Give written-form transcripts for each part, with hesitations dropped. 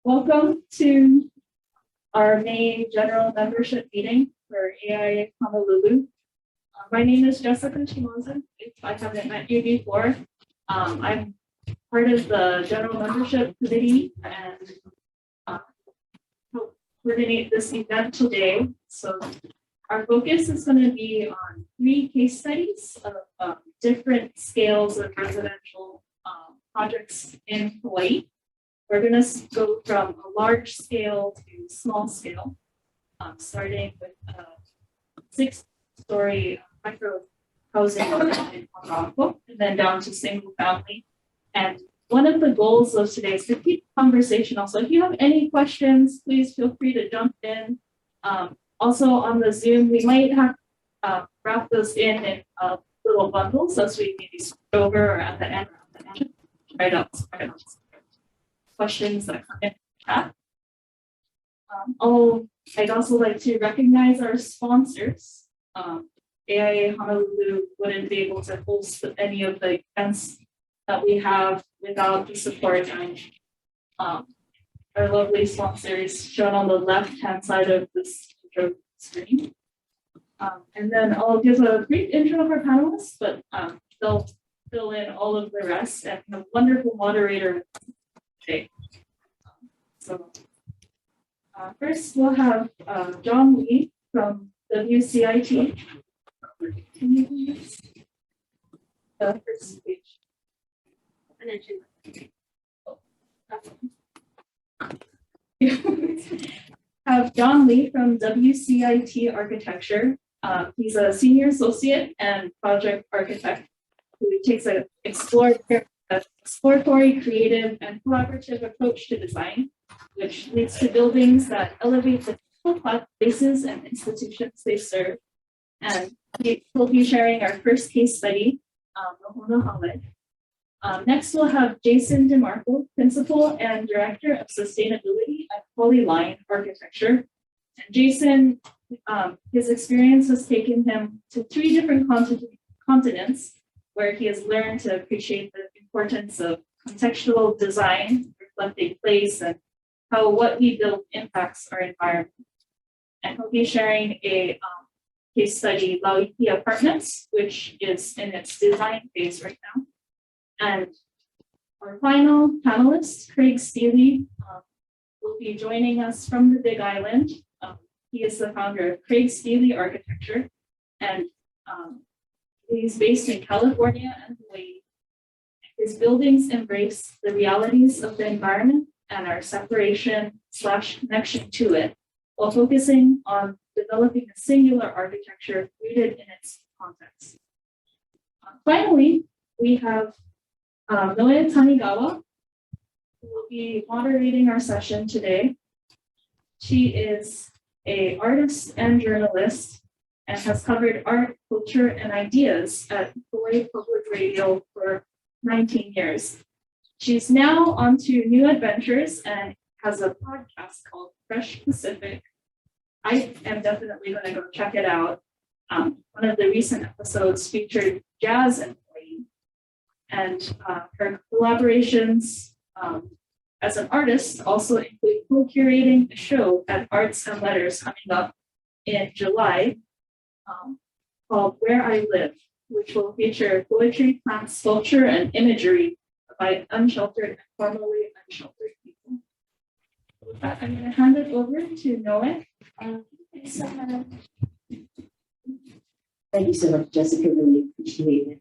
Welcome to our May general membership meeting for AI Honolulu. My name is Jessica Chimoza. If I haven't met you before, I'm part of the general membership committee and help coordinate this event today. So our focus is going to be on 3 case studies of different scales of residential projects in Hawaii. We're going to go from a large scale to small scale, starting with a 6-story micro housing in Honolulu, and then down to single family. And one of the goals of today is to keep conversational. So if you have any questions, please feel free to jump in. Also on the Zoom, we might have wrap those in little bundles as we maybe switch over or at the end. Right up. Questions that come in the chat. I'd also like to recognize our sponsors. AIA Honolulu wouldn't be able to host any of the events that we have without the support of our lovely sponsors shown on the left-hand side of this screen. And then I'll give a brief intro of our panelists, but they'll fill in all of the rest and a wonderful moderator today. So first we'll have John Lee from WCIT. Can you please the first page? Have John Lee from WCIT Architecture. He's a senior associate and project architect who takes an exploratory, creative, and collaborative approach to design, which leads to buildings that elevate the places and institutions they serve. And we'll be sharing our first case study, Mahona Hale. Next, we'll have Jason DeMarco, Principal and Director of Sustainability at Holy Line Architecture. And Jason, his experience has taken him to 3 different continents, where he has learned to appreciate the importance of contextual design, reflecting place, and how what we build impacts our environment. And he'll be sharing a case study, Lauiki Apartments, which is in its design phase right now. And our final panelist, Craig Steele, will be joining us from the Big Island. He is the founder of Craig Steele Architecture, and he's based in California and Hawaii. His buildings embrace the realities of the environment and our separation/connection to it, while focusing on developing a singular architecture rooted in its context. Finally, we have Noe Tanigawa, who will be moderating our session today. She is an artist and journalist and has covered art, culture, and ideas at Hawaii Public Radio for 19 years. She's now on to new adventures and has a podcast called Fresh Pacific. I am definitely going to go check it out. One of the recent episodes featured jazz and Hawaii, and her collaborations as an artist also include co-curating a show at Arts and Letters coming up in July called Where I Live, which will feature poetry, plant sculpture, and imagery by unsheltered and formerly unsheltered people. With that, I'm going to hand it over to Noe. Thanks so much. Thank you so much, Jessica. Really appreciate it.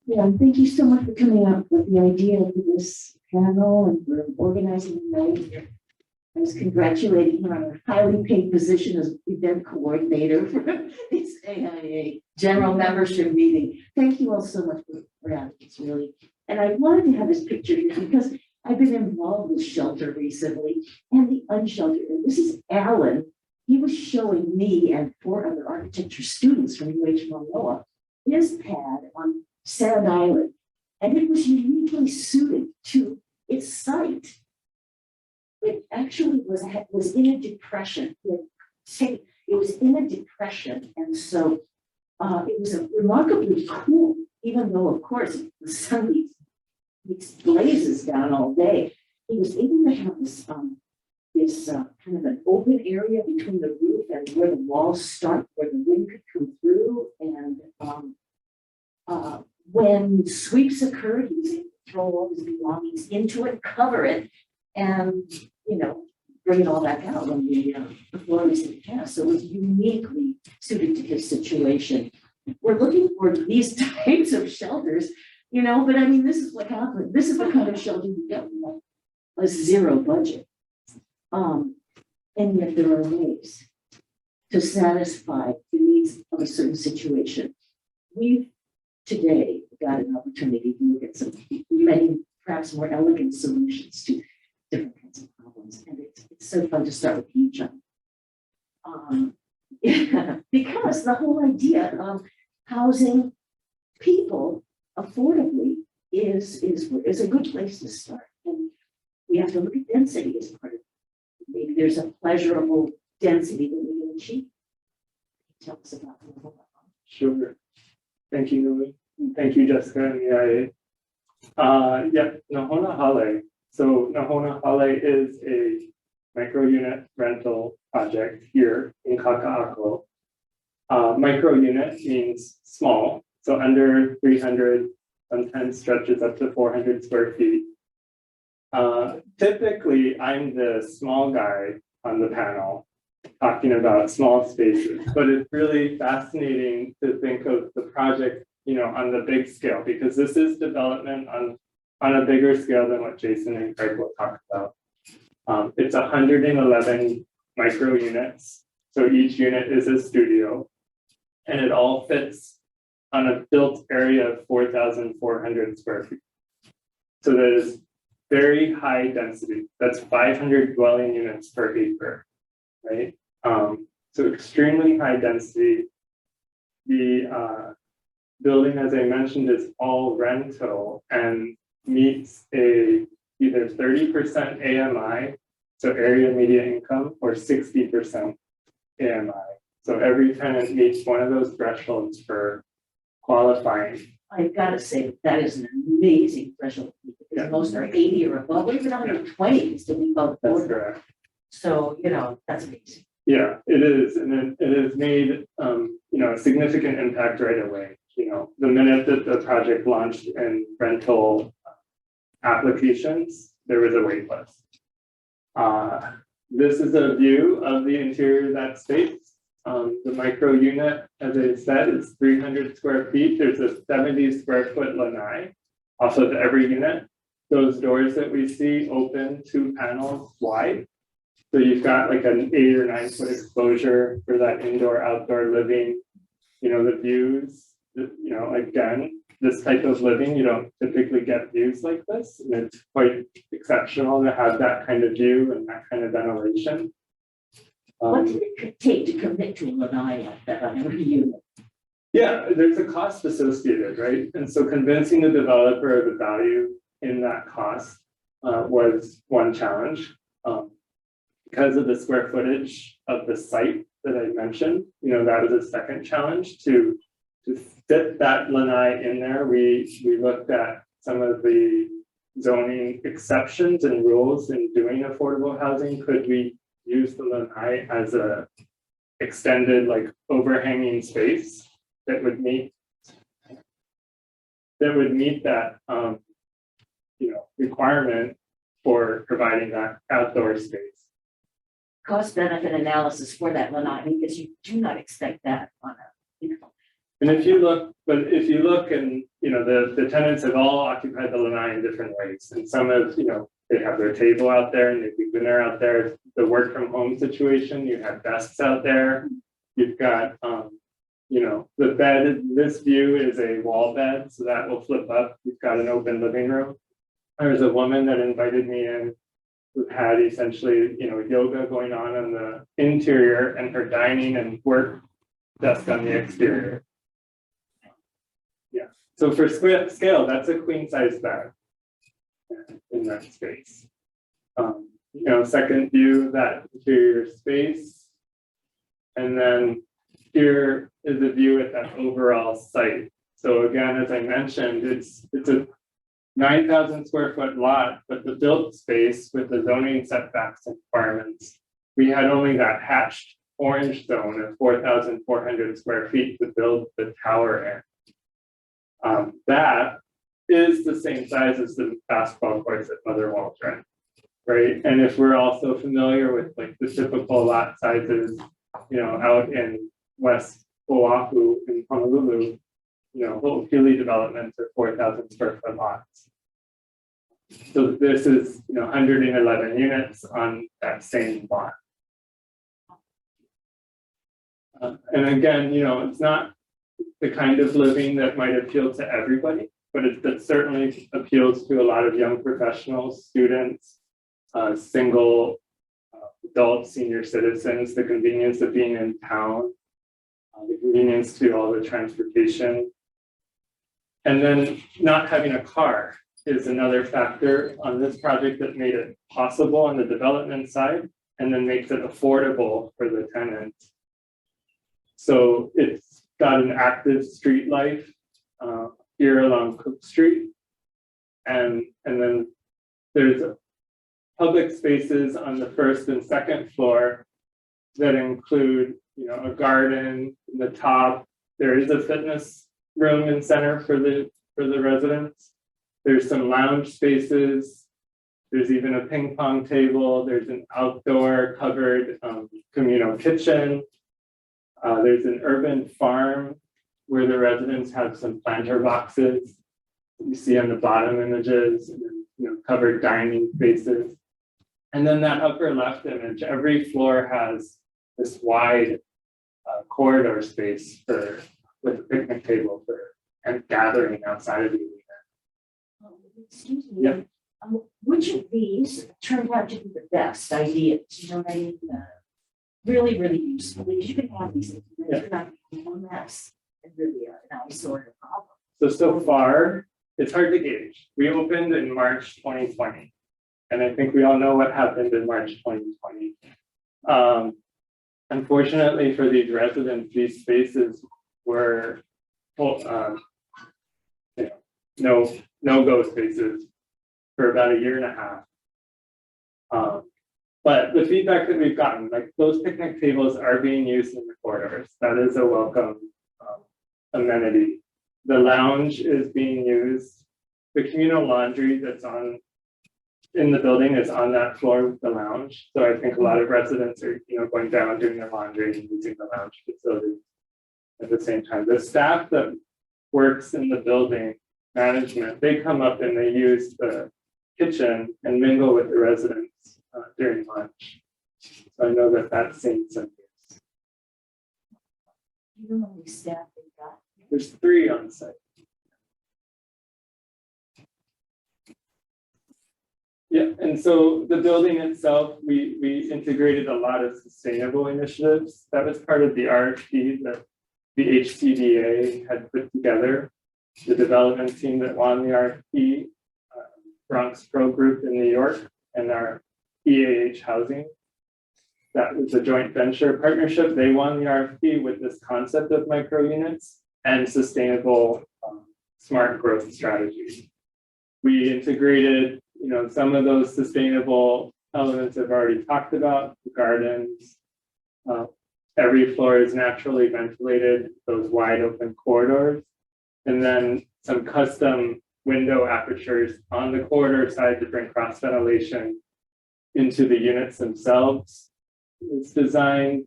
Yeah, thank you so much for coming up with the idea of this panel and for organizing the night. I was congratulating her on her highly paid position as event coordinator for this AIA general membership meeting. Thank you all so much for having us, really. And I wanted to have this picture here because I've been involved with shelter recently and the unsheltered. And this is Alan. He was showing me and 4 other architecture students from UH Manoa his pad on Sand Island. And it was uniquely suited to its site. It actually was in a depression. It was in a depression. And so it was remarkably cool, even though, of course, the sun blazes down all day. he was able to have this kind of an open area between the roof and where the walls start, where the wind could come through. And when sweeps occurred, he was able to throw all his belongings into it, cover it, and, you know, bring it all back out when the floor was in cast. So it was uniquely suited to his situation. We're looking for these types of shelters, you know, but I mean, this is what happened. This is the kind of shelter you get with a zero budget. And yet there are ways to satisfy the needs of a certain situation. We've today got an opportunity to look at some many, perhaps more elegant solutions to different kinds of problems. And it's so fun to start with you, John. Yeah, because the whole idea of housing people affordably is a good place to start. And we have to look at density as part of it. Maybe there's a pleasurable density that we can achieve. Tell us about that. Sure. Thank you, Nui. Thank you, Jessica and EIA. Yeah, Nahona Hale. So Nahona Hale is a micro unit rental project here in Kaka'ako. Micro unit means small, so under 300, sometimes stretches up to 400 square feet. Typically, I'm the small guy on the panel talking about small spaces, but it's really fascinating to think of the project, you know, on the big scale, because this is development on a bigger scale than what Jason and Craig will talk about. It's 111 micro units, so each unit is a studio, and it all fits on a built area of 4,400 square feet. So that is very high density. That's 500 dwelling units per acre, right? So extremely high density. The building, as I mentioned, is all rental and meets a either 30% AMI, so area median income, or 60% AMI. So every tenant meets one of those thresholds for qualifying. I've got to say that is an amazing threshold. Because most are 80 or above, or even 120 is to be above That's board. correct. So, you know, that's amazing. Yeah, it is, and it has made you know, a significant impact right away. You know, the minute that the project launched in rental applications, there was a wait list. This is a view of the interior of that space. The micro unit, as I said, is 300 square feet. There's a 70 square foot lanai off of every unit. Those doors that we see open 2 panels wide. So you've got like an 8 or 9 foot exposure for that indoor outdoor living. You know, the views, you know, again, this type of living, you don't typically get views like this. And it's quite exceptional to have that kind of view and that kind of ventilation. What did it take to commit to a lanai like that on every unit? Yeah, there's a cost associated, right? And so convincing the developer of the value in that cost was one challenge. Because of the square footage of the site that I mentioned, you know, that was a second challenge to fit that lanai in there. We looked at some of the zoning exceptions and rules in doing affordable housing. Could we use the lanai as a extended, like, overhanging space that would meet that you know, requirement for providing that outdoor space? Cost benefit analysis for that lanai, because you do not expect that on a, you know. And if you look and, you know, the tenants have all occupied the lanai in different ways. And some have, you know, they have their table out there and they've been there out there. The work from home situation, you have desks out there. You've got, you know, the bed, this view is a wall bed, so that will flip up. You've got an open living room. There was a woman that invited me in who had essentially, you know, yoga going on the interior and her dining and work desk on the exterior. Yeah, so for scale, that's a queen size bed in that space. You know, second view of that interior space. And then here is a view at that overall site. So again, as I mentioned, it's a 9,000 square foot lot, but the built space with the zoning setbacks and requirements, we had only that hatched orange zone of 4,400 square feet to build the tower in. That is the same size as the basketball courts at Mother Waldron, right? And if we're also familiar with like the typical lot sizes, out in West Oahu in Honolulu, little Philly developments are 4,000 square foot lots. So this is, 111 units on that same lot. And again, it's not the kind of living that might appeal to everybody, but that certainly appeals to a lot of young professionals, students, single adult senior citizens, the convenience of being in town, the convenience to all the transportation. And then not having a car is another factor on this project that made it possible on the development side and then makes it affordable for the tenants. So it's got an active street life here along Cook Street. And then there's public spaces on the first and second floor that include, a garden in the top. There is a fitness room and center for the residents. There's some lounge spaces. There's even a ping pong table. There's an outdoor covered communal kitchen. There's an urban farm where the residents have some planter boxes you see on the bottom images, and then, covered dining spaces. And then that upper left image, every floor has this wide corridor space with a picnic table and gathering outside of the arena. Excuse me. Yeah. Which of these turned out to be the best ideas? What I mean? Really, really useful. Because you can have these things, Yeah. turn out to be a mess and really an eyesore and a problem. So far, it's hard to gauge. We opened in March 2020. And I think we all know what happened in March 2020. Unfortunately for these residents, these spaces were no-go spaces for about a year and a half. But the feedback that we've gotten, like those picnic tables are being used in the corridors. That is a welcome amenity. The lounge is being used. The communal laundry that's in the building is on that floor with the lounge. So I think a lot of residents are, going down, doing their laundry and using the lounge facility at the same time. The staff that works in the building management, they come up and they use the kitchen and mingle with the residents during lunch. So I know that that's seen some use. You know how many staff they got? There's 3 on site. Yeah, and so the building itself, we integrated a lot of sustainable initiatives. That was part of the RFP that the HCDA had put together. The development team that won the RFP, Bronx Pro Group in New York, and our EAH Housing. That was a joint venture partnership. They won the RFP with this concept of micro units and sustainable smart growth strategies. We integrated, some of those sustainable elements I've already talked about, the gardens. Every floor is naturally ventilated, those wide open corridors, and then some custom window apertures on the corridor side to bring cross ventilation into the units themselves. It's designed,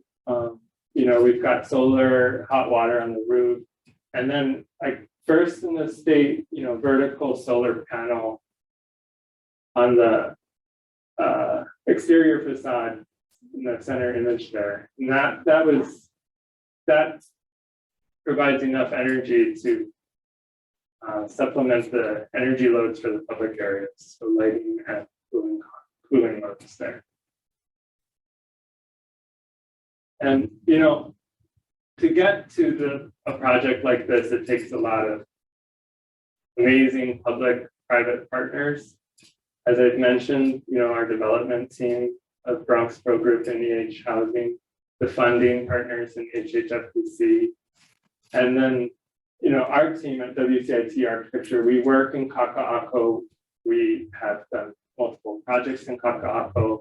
we've got solar, hot water on the roof, and then like first in the state, vertical solar panel on the exterior facade in the center image there. And that provides enough energy to supplement the energy loads for the public areas, so lighting and cooling loads there. And to get to a project like this, it takes a lot of amazing public-private partners. As I've mentioned, our development team of Bronx Pro Group and EH Housing, the funding partners in HHFBC, and then our team at WCIT Architecture, we work in Kaka'ako. We have done multiple projects in Kaka'ako.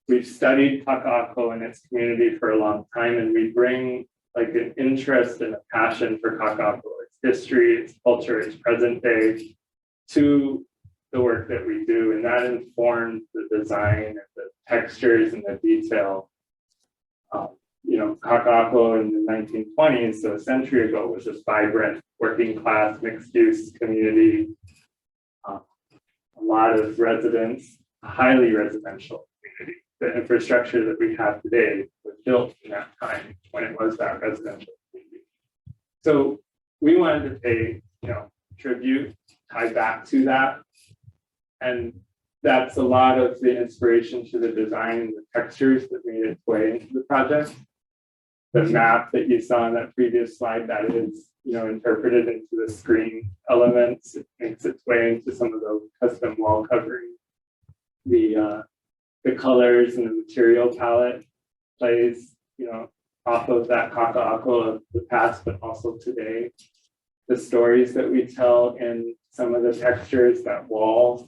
We've studied Kaka'ako and its community for a long time, and we bring like an interest and a passion for Kaka'ako, its history, its culture, its present day, to the work that we do, and that informs the design and the textures and the detail. Kaka'ako in the 1920s, so a century ago, was this vibrant working class mixed use community. A lot of residents, a highly residential community. The infrastructure that we have today was built in that time when it was that residential community. So we wanted to pay, tribute, tie back to that. And that's a lot of the inspiration to the design and the textures that made its way into the project. The map that you saw in that previous slide, that is, interpreted into the screen elements. It makes its way into some of those custom wall covering. The colors and the material palette plays, off of that Kaka'ako of the past, but also today. The stories that we tell in some of the textures, that wall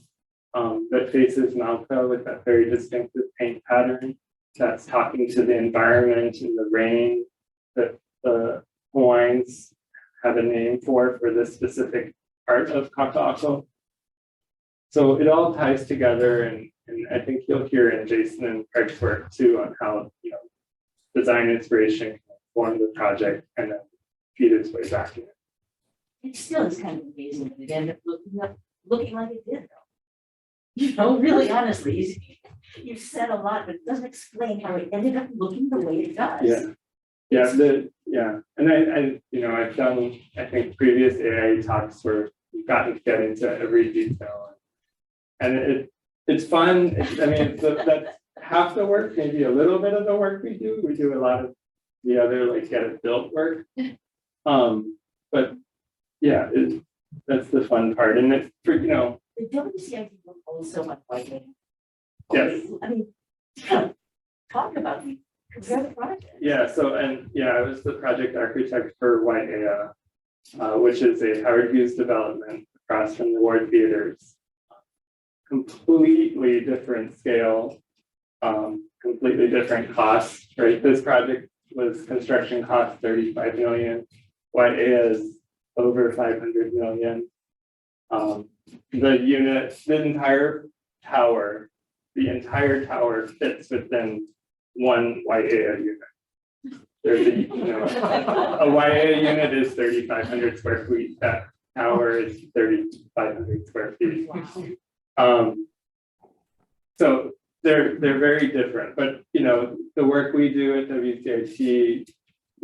that faces Malka with that very distinctive paint pattern, that's talking to the environment and the rain that the Hawaiians have a name for this specific part of Kaka'ako. So it all ties together, and I think you'll hear in Jason and Craig's work too on how design inspiration can form the project and then feed its way back in. It still is kind of amazing that it ended up looking like it did, though. Really, honestly, you've said a lot, but it doesn't explain how it ended up looking the way it does. And I've done, I think, previous AI talks where we've gotten to get into every detail, and it's fun. That's half the work, maybe a little bit of the work we do. We do a lot of the other get it built work, but yeah, that's the fun part, and it's for The WCIT work also on lighting. Yes. Talk about the project. Yeah, I was the project architect for Waiea, which is a Howard Hughes development across from the Ward Theaters. Completely different scale, completely different costs, right? This project was construction cost 35 million. Waiea is over 500 million. The entire tower fits within one Waiea unit. There's a Waiea unit is 3,500 square feet. That tower is 3,500 square feet. So they're very different, but the work we do at WCIT,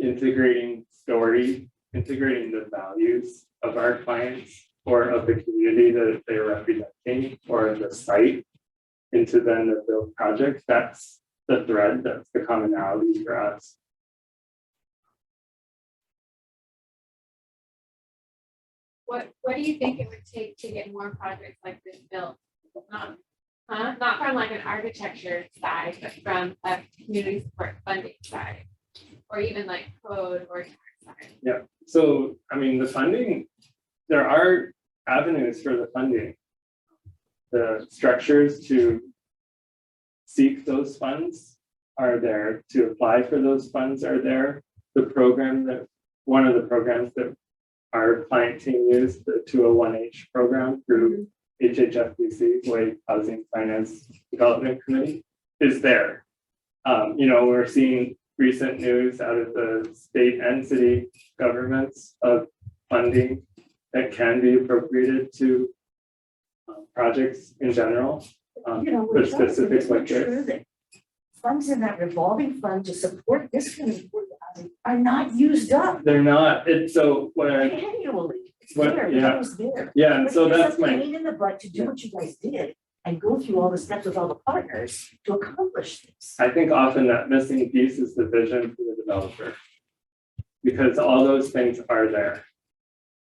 integrating the values of our clients or of the community that they're representing or the site into then the build project. That's the thread, that's the commonality for us. What do you think it would take to get more projects like this built? Not from an architecture side, but from a community support funding side, or even code or tax side. Yeah. So the funding, there are avenues for the funding. The structures to seek those funds are there. To apply for those funds are there. One of the programs that our client team used, the 201H program through HHFBC, Hawaii Housing Finance Development Committee, is there. We're seeing recent news out of the state and city governments of funding that can be appropriated to projects in general, but specifics like this. Funds in that revolving fund to support this kind of affordable housing are not used up They're not. It's so what I annually. It's What- there, yeah. it's there. yeah, and But so it's that's a my pain in the butt to do what you guys did and go through all the steps with all the partners to accomplish this. I think often that missing piece is the vision for the developer. Because all those things are there.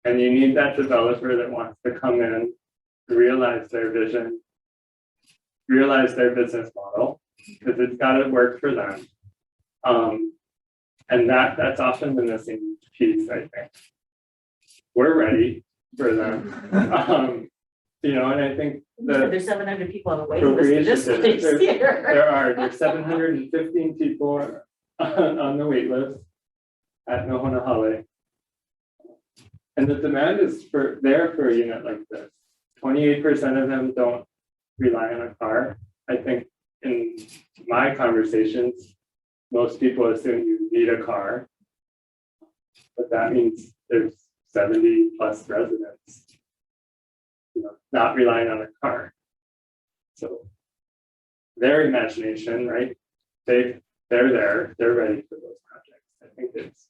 And you need that developer that wants to come in, realize their vision, realize their business model, because it's got to work for them. And that's often the missing piece, I think. we're ready for them. You know, and I think There's 700 people on the waiting list for this appropriation, place here. there's 715 people on the wait list at Nohonahale. And the demand is there for a unit like this. 28% of them don't rely on a car. I think in my conversations, most people assume you need a car, but that means there's 70 plus residents, you know, not relying on a car. So their imagination, right? They're there, they're ready for those projects. I think it's.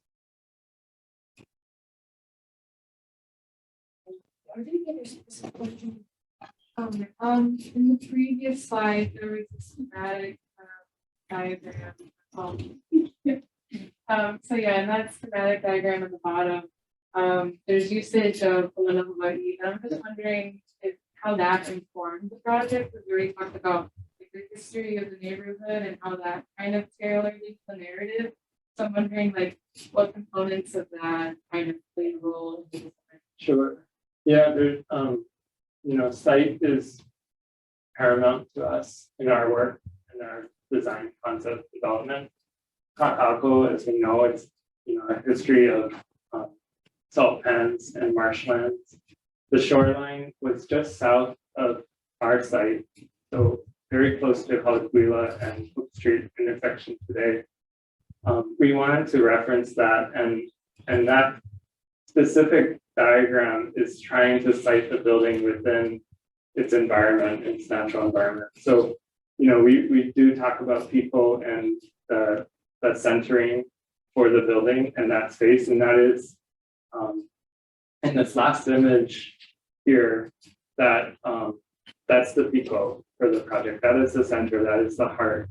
In the previous slide, there was a schematic diagram. So yeah, in that schematic diagram at the bottom, there's usage of political Hawaii. And I'm just wondering how that informed the project, because we already talked about like, the history of the neighborhood and how that kind of tailors the narrative. So I'm wondering like what components of that kind of play a role in the Sure. Yeah, there's you know, site is paramount to us in our work and our design concept development. Kakako, as we know, it's, you know, a history of salt pans and marshlands. The shoreline was just south of our site, so very close to Halekuila and Hook Street intersection today. We wanted to reference that, and that specific diagram is trying to site the building within its environment, its natural environment. So, you know, we do talk about people and the centering for the building and that space, and that is in this last image here, that that's the pico for the project. That is the center, that is the heart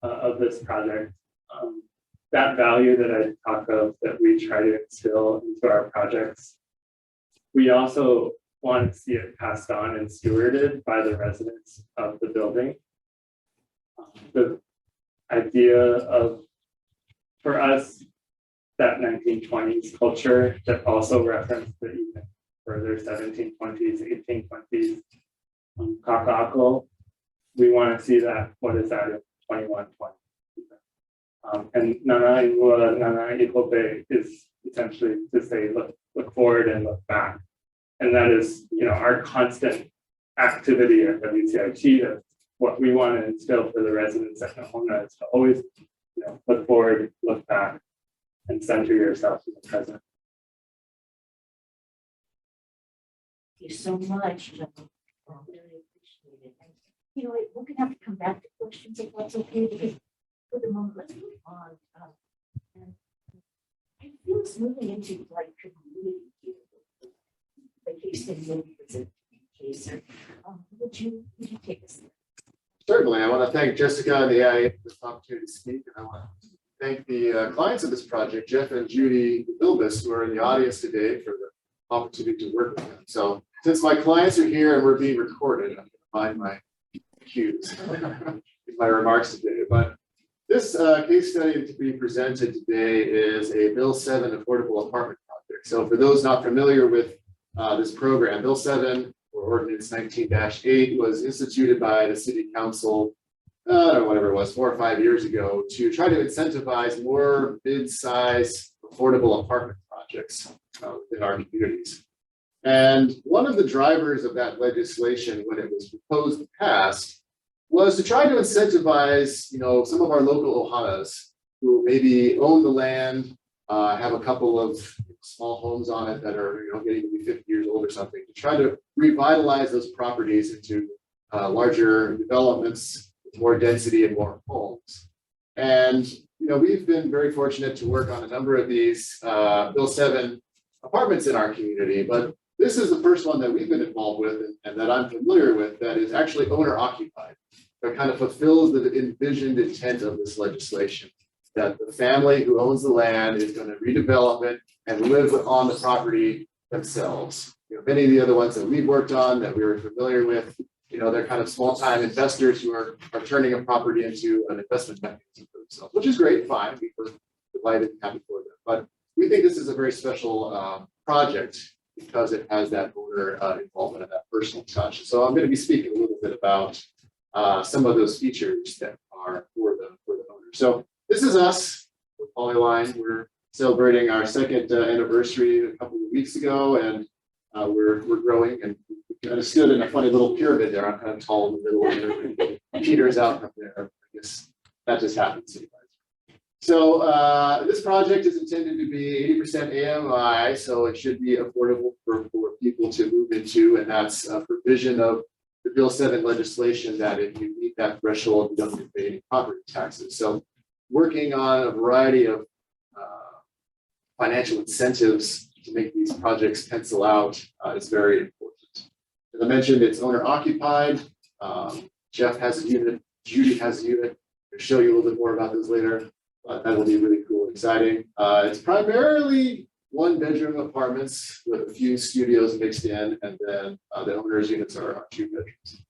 of this project. That value that I talk of that we try to instill into our projects, we also want to see it passed on and stewarded by the residents of the building. The idea of, for us, that 1920s culture that also referenced the even further 1720s, 1820s, Kaka'ako, we want to see that, what is that in 2120? And Nana Inua, Nana Ikope is essentially to say, look forward and look back. And that is, you know, our constant activity at WCIT. That's what we want to instill for the residents at Nahona, is to always, you know, look forward, look back, and center yourself in the present. Thank you so much, Joe. I really appreciate it. And, you know, we're going to have to come back to questions if that's okay, because for the moment, let's move on. And I feel it's moving into like community the case study was a case. Would you take us there? Certainly. I want to thank Jessica and the AIA for this opportunity to speak. And I want to thank the clients of this project, Jeff and Judy Bilbis, who are in the audience today, for the opportunity to work with them. So since my clients are here and we're being recorded, I'm going to find my cues in my remarks today. But this case study to be presented today is a Bill 7 affordable apartment project. So for those not familiar with this program, Bill 7 or Ordinance 19-8 was instituted by the City Council, whatever it was, 4 or 5 years ago, to try to incentivize more mid-size affordable apartment projects within our communities. And one of the drivers of that legislation when it was proposed and passed was to try to incentivize, you know, some of our local ohanas who maybe own the land, have a couple of small homes on it that are, you know, getting to be 50 years old or something, to try to revitalize those properties into larger developments, with more density and more homes. And, you know, we've been very fortunate to work on a number of these Bill 7 apartments in our community, but this is the first one that we've been involved with and that I'm familiar with that is actually owner occupied. That kind of fulfills the envisioned intent of this legislation, that the family who owns the land is going to redevelop it and live on the property themselves. You know, many of the other ones that we've worked on that we were familiar with, you know, they're kind of small-time investors who are turning a property into an investment mechanism for themselves, which is great, fine. We were delighted and happy for them. But we think this is a very special project because it has that owner involvement and that personal touch. So I'm going to be speaking a little bit about some of those features that are for the owner. So this is us with Polyline. We're celebrating our second anniversary a couple of weeks ago, and we're growing, and we kind of stood in a funny little pyramid there. I'm kind of tall in the middle, and Peter's out up there. I guess that just happens. So this project is intended to be 80% AMI, so it should be affordable for people to move into, and that's a provision of the Bill 7 legislation that if you meet that threshold, you don't have to pay any property taxes. So working on a variety of financial incentives to make these projects pencil out is very important. As I mentioned, it's owner occupied. Jeff has a unit, Judy has a unit. I'll show you a little bit more about this later. That'll be really cool and exciting. It's primarily 1-bedroom apartments with a few studios mixed in, and then the owner's units are 2 bedrooms.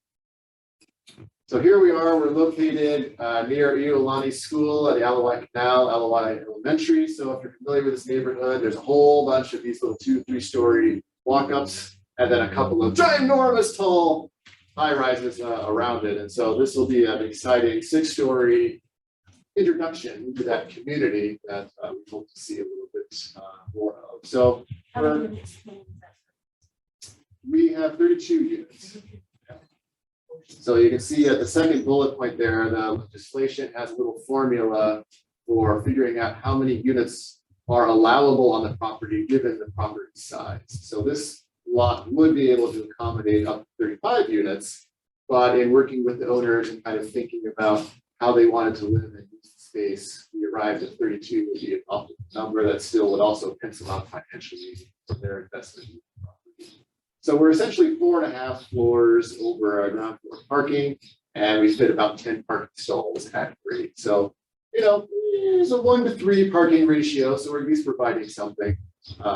So here we are, we're located near Iolani School at the Alawai Canal, Alawai Elementary. So if you're familiar with this neighborhood, there's a whole bunch of these little 2-3-story walk-ups, and then a couple of ginormous tall high-rises around it. And so this will be an exciting 6-story introduction to that community that we hope to see a little bit more of. So we have 32 units. So you can see at the second bullet point there, the legislation has a little formula for figuring out how many units are allowable on the property given the property size. So this lot would be able to accommodate up to 35 units, but in working with the owners and kind of thinking about how they wanted to live and use the space, we arrived at 32 would be an optimal number that still would also pencil out financially for their investment in the property. So we're essentially 4.5 floors over our ground floor parking, and we fit about 10 parking stalls at grade. So, you know, it's a 1-to-3 parking ratio, so we're at least providing something.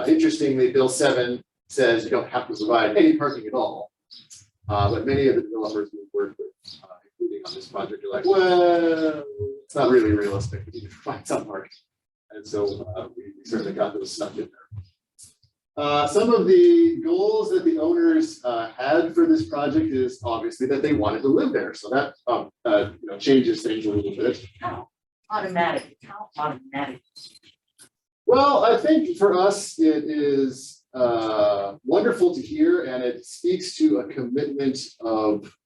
Interestingly, Bill 7 says you don't have to provide any parking at all, but many of the developers we work with, including on this project, are like, well, it's not really realistic. We need to provide some parking, and so we certainly got those stuff in there. Some of the goals that the owners had for this project is obviously that they wanted to live there, so that you know, changes things a little bit. How automatic? Well, I think for us it is wonderful to hear, and it speaks to a commitment of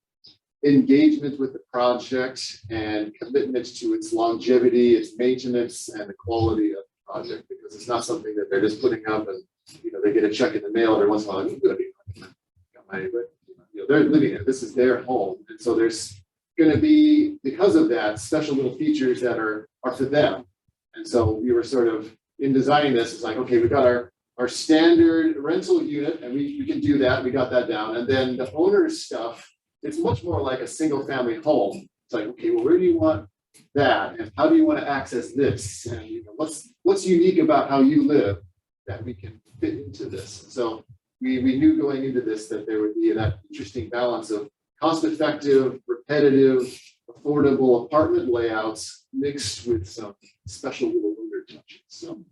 engagement with the project and commitment to its longevity, its maintenance, and the quality of the project, because it's not something that they're just putting up and, you know, they get a check in the mail every once in a while. You know, they're living it. This is their home, and so there's going to be, because of that, special little features that are for them. And so we were sort of in designing this. It's like, okay, we've got our standard rental unit, and we can do that. We got that down, and then the owner's stuff. It's much more like a single family home. It's like, okay, well, where do you want that? And how do you want to access this? And, you know, what's unique about how you live that we can fit into this? So we knew going into this that there would be that interesting balance of cost-effective, repetitive, affordable apartment layouts mixed with some special little owner touches. So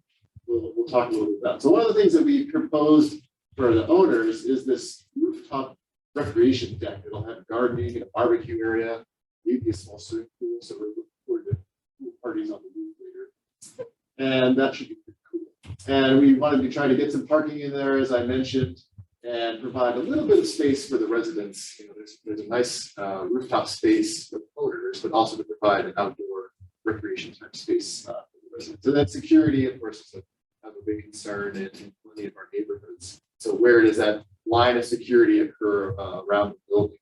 we'll talk a little bit about it. So one of the things that we proposed for the owners is this rooftop recreation deck. It'll have gardening and a barbecue area, maybe a small swimming pool. So we're looking forward to pool parties on the roof later. And that should be pretty cool. And we wanted to try to get some parking in there, as I mentioned, and provide a little bit of space for the residents. You know, there's a nice rooftop space for the owners, but also to provide an outdoor recreation type space for the residents. And then security, of course, is a big concern in many of our neighborhoods. So where does that line of security occur around the building,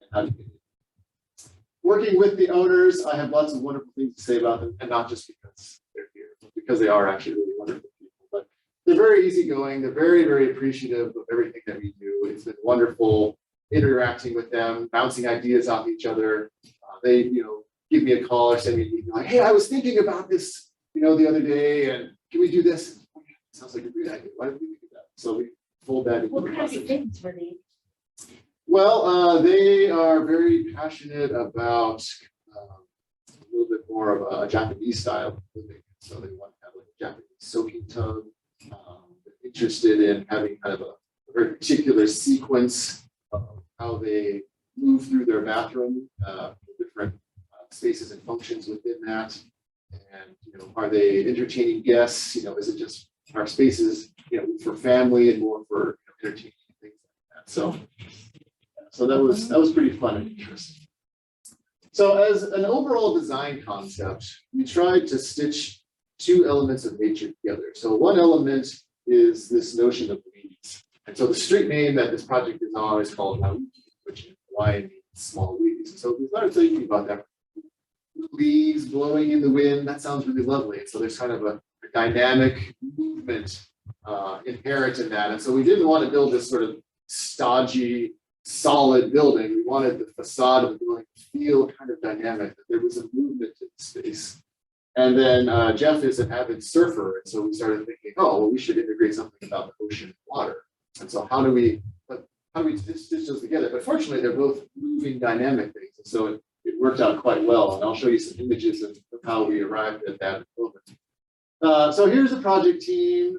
and how do you get it? Working with the owners, I have lots of wonderful things to say about them, and not just because they're here, but because they are actually really wonderful people. But they're very easygoing. They're very, very appreciative of everything that we do. It's been wonderful interacting with them, bouncing ideas off each other. They, you know, give me a call or send me an email like, "Hey, I was thinking about this, you know, the other day, and can we do this?" Oh, yeah, sounds like a great idea. Why don't we do that? So we fold that into What the kind of process. things were they? Well, they are very passionate about a little bit more of a Japanese style of living. So they want to have like a Japanese soaking tub. They interested in having kind of a very particular sequence of how they move through their bathroom, different spaces and functions within that. And, are they entertaining guests? Is it just our spaces, for family and more for entertaining things like that? So that was pretty fun and interesting. So as an overall design concept, we tried to stitch two elements of nature together. So one element is this notion of leaves. And so the street name that this project is on is called Maui, which in Hawaiian means small leaves. So we started thinking about that. Leaves blowing in the wind, that sounds really lovely. And so there's kind of a dynamic movement inherent in that. And so we didn't want to build this sort of stodgy, solid building. We wanted the facade of the building to feel kind of dynamic, that there was a movement in the space. And then Jeff is an avid surfer. And so we started thinking, oh, well, we should integrate something about the ocean and water. And so how do we stitch those together? But fortunately, they're both moving dynamic things. And so it worked out quite well. And I'll show you some images of how we arrived at that moment. So here's the project team.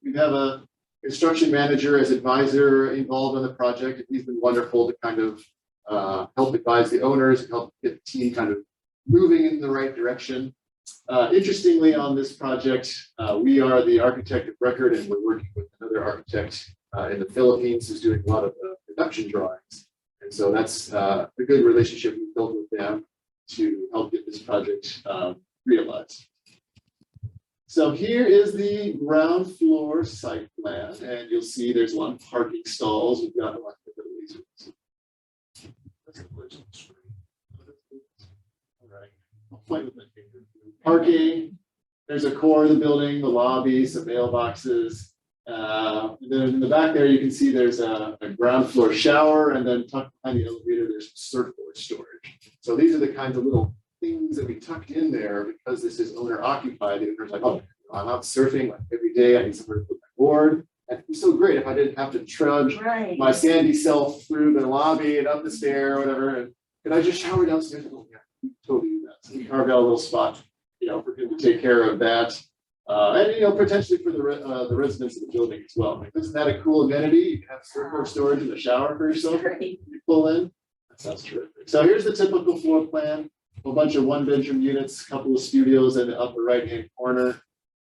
We have a construction manager as advisor involved in the project. He's been wonderful to kind of help advise the owners and help get the team kind of moving in the right direction. Interestingly, on this project, we are the architect of record, and we're working with another architect in the Philippines who's doing a lot of production drawings. And so that's a good relationship we've built with them to help get this project realized. So here is the ground floor site plan, and you'll see there's one parking stalls. We've got a lot of lasers. All right, I'll play with my finger. Parking. There's a core of the building, the lobby, some mailboxes. And then in the back there, you can see there's a ground floor shower, and then tucked behind the elevator, there's surfboard storage. So these are the kinds of little things that we tucked in there because this is owner occupied. The owner's like, oh, I'm out surfing like every day. I need somewhere to put my board. And it'd be so great if I didn't have to trudge my sandy self through the lobby and up the stair or whatever. And could I just shower downstairs? Oh, yeah, totally do that. So we carved out a little spot, for him to take care of that. And potentially for the residents of the building as well. Like, isn't that a cool amenity? You can have surfboard storage in the shower for yourself. You pull in. That sounds terrific. So here's the typical floor plan. A bunch of one-bedroom units, a couple of studios in the upper right-hand corner.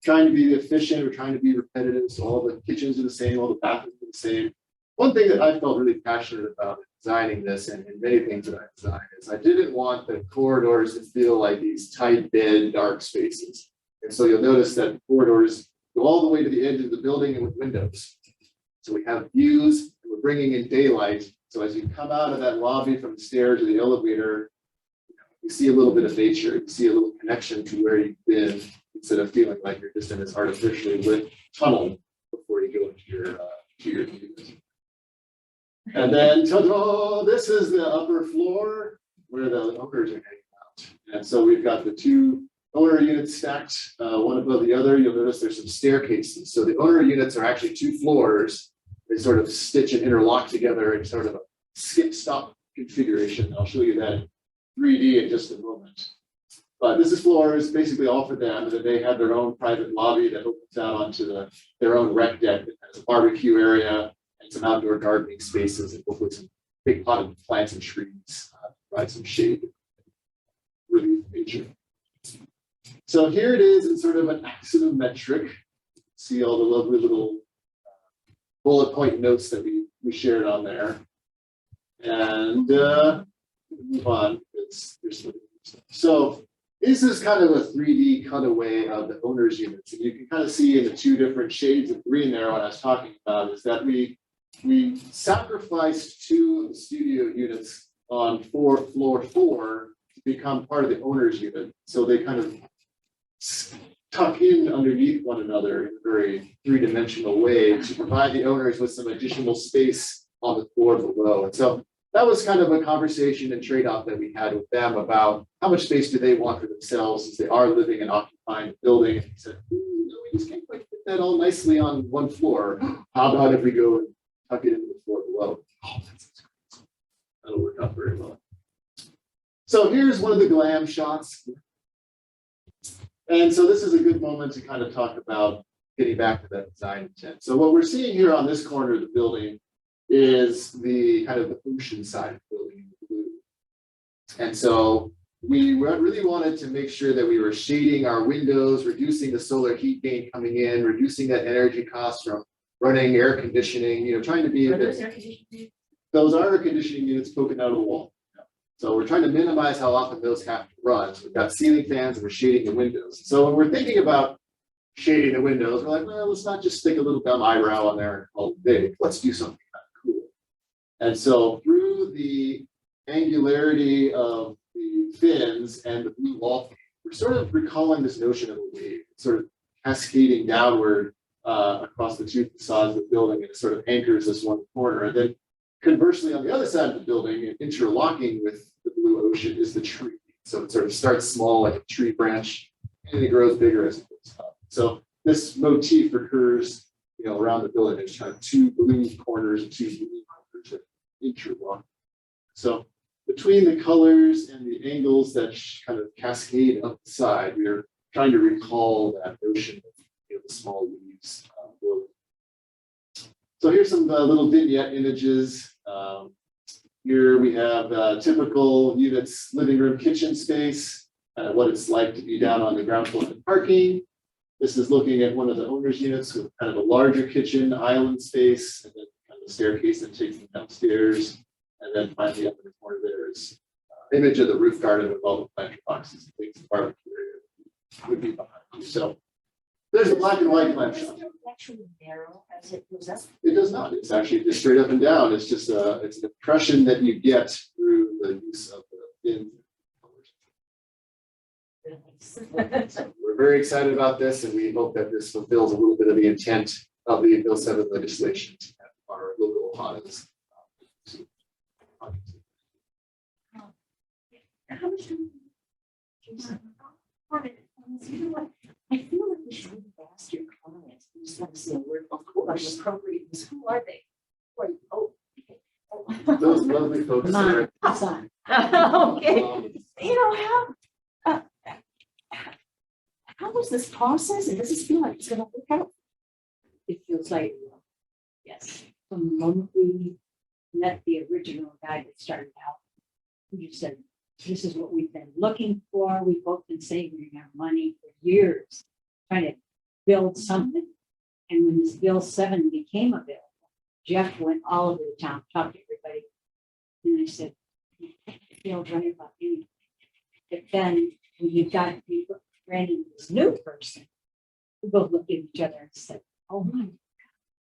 Trying to be efficient, we're trying to be repetitive, so all the kitchens are the same, all the bathrooms are the same. One thing that I felt really passionate about in designing this, and in many things that I designed, is I didn't want the corridors to feel like these tight bed, dark spaces. And so you'll notice that the corridors go all the way to the edge of the building and with windows. So we have views, and we're bringing in daylight. So as you come out of that lobby from the stairs or the elevator, you see a little bit of nature, you see a little connection to where you've been, instead of feeling like you're just in this artificially lit tunnel before you go into your views. And then, ta-da, this is the upper floor where the owners are hanging out. And so we've got the two owner units stacked one above the other. You'll notice there's some staircases. So the owner units are actually two floors. They sort of stitch and interlock together in sort of a skip-stop configuration. I'll show you that in 3D in just a moment. But this is floors basically all for them, and then they have their own private lobby that opens out onto their own rec deck that has a barbecue area and some outdoor gardening spaces, and hopefully some big potted plants and trees, provide some shade, relief nature. So here it is in sort of an axonometric. See all the lovely little bullet point notes that we shared on there. And move on. So this is kind of a 3D cutaway of the owner's units. And you can kind of see in the two different shades of green there what I was talking about is that we sacrificed two of the studio units on floor 4 to become part of the owner's unit. So they kind of tuck in underneath one another in a very three-dimensional way to provide the owners with some additional space on the floor below. And so that was kind of a conversation and trade-off that we had with them about how much space do they want for themselves since they are living and occupying the building. And he said, no, we just can't quite fit that all nicely on one floor. How about if we go and tuck it into the floor below? Oh, that's great. That'll work out very well. So here's one of the glam shots. And so this is a good moment to kind of talk about getting back to that design intent. So what we're seeing here on this corner of the building is the kind of the ocean side of the building in the blue. And so we really wanted to make sure that we were shading our windows, reducing the solar heat gain coming in, reducing that energy cost from running air conditioning, trying to be a bit. Those are air conditioning units poking out of the wall. So we're trying to minimize how often those have to run. So we've got ceiling fans and we're shading the windows. So when we're thinking about shading the windows, we're like, well, let's not just stick a little dumb eyebrow on there and call it big. Let's do something kind of cool. And so through the angularity of the fins and the blue wall, we're sort of recalling this notion of a wave, sort of cascading downward across the two facades of the building, and it sort of anchors this one corner. And then conversely, on the other side of the building, and interlocking with the blue ocean, is the tree. So it sort of starts small like a tree branch, and it grows bigger as it goes up. So this motif occurs, around the building. There's kind of two blue corners and two blue corners that interlock. So between the colors and the angles that kind of cascade up the side, we are trying to recall that notion of the small leaves. So here's some little vignette images. Here we have typical units, living room, kitchen space, what it's like to be down on the ground floor in parking. This is looking at one of the owner's units with kind of a larger kitchen, island space, and then kind of a staircase that takes them downstairs. And then finally up in the corner there is image of the roof garden with all the planter boxes and things, the barbecue area would be behind you. So there's a black and white lamp shop. Actually narrow as it goes up. It does not. It's actually just straight up and down. It's just it's an impression that you get through the use of the fins. So we're very excited about this, and we hope that this fulfills a little bit of the intent of the Bill 7 legislation to have our local audits. How much do you know what? I feel like we should really ask your clients. We just want to say a word. Of course, appropriateness. Who are they? Wait, oh, okay. Oh. Those lovely folks there. Okay. How was this process? And does this feel like it's going to work out? It feels like, yes, from the moment we met the original guy that started out, we said, this is what we've been looking for. We've both been saving our money for years, trying to build something. And when this Bill 7 became available, Jeff went all over the town, talked to everybody. And I said, feel right about anything. But then when you got Randy, this new person, we both looked at each other and said, oh my,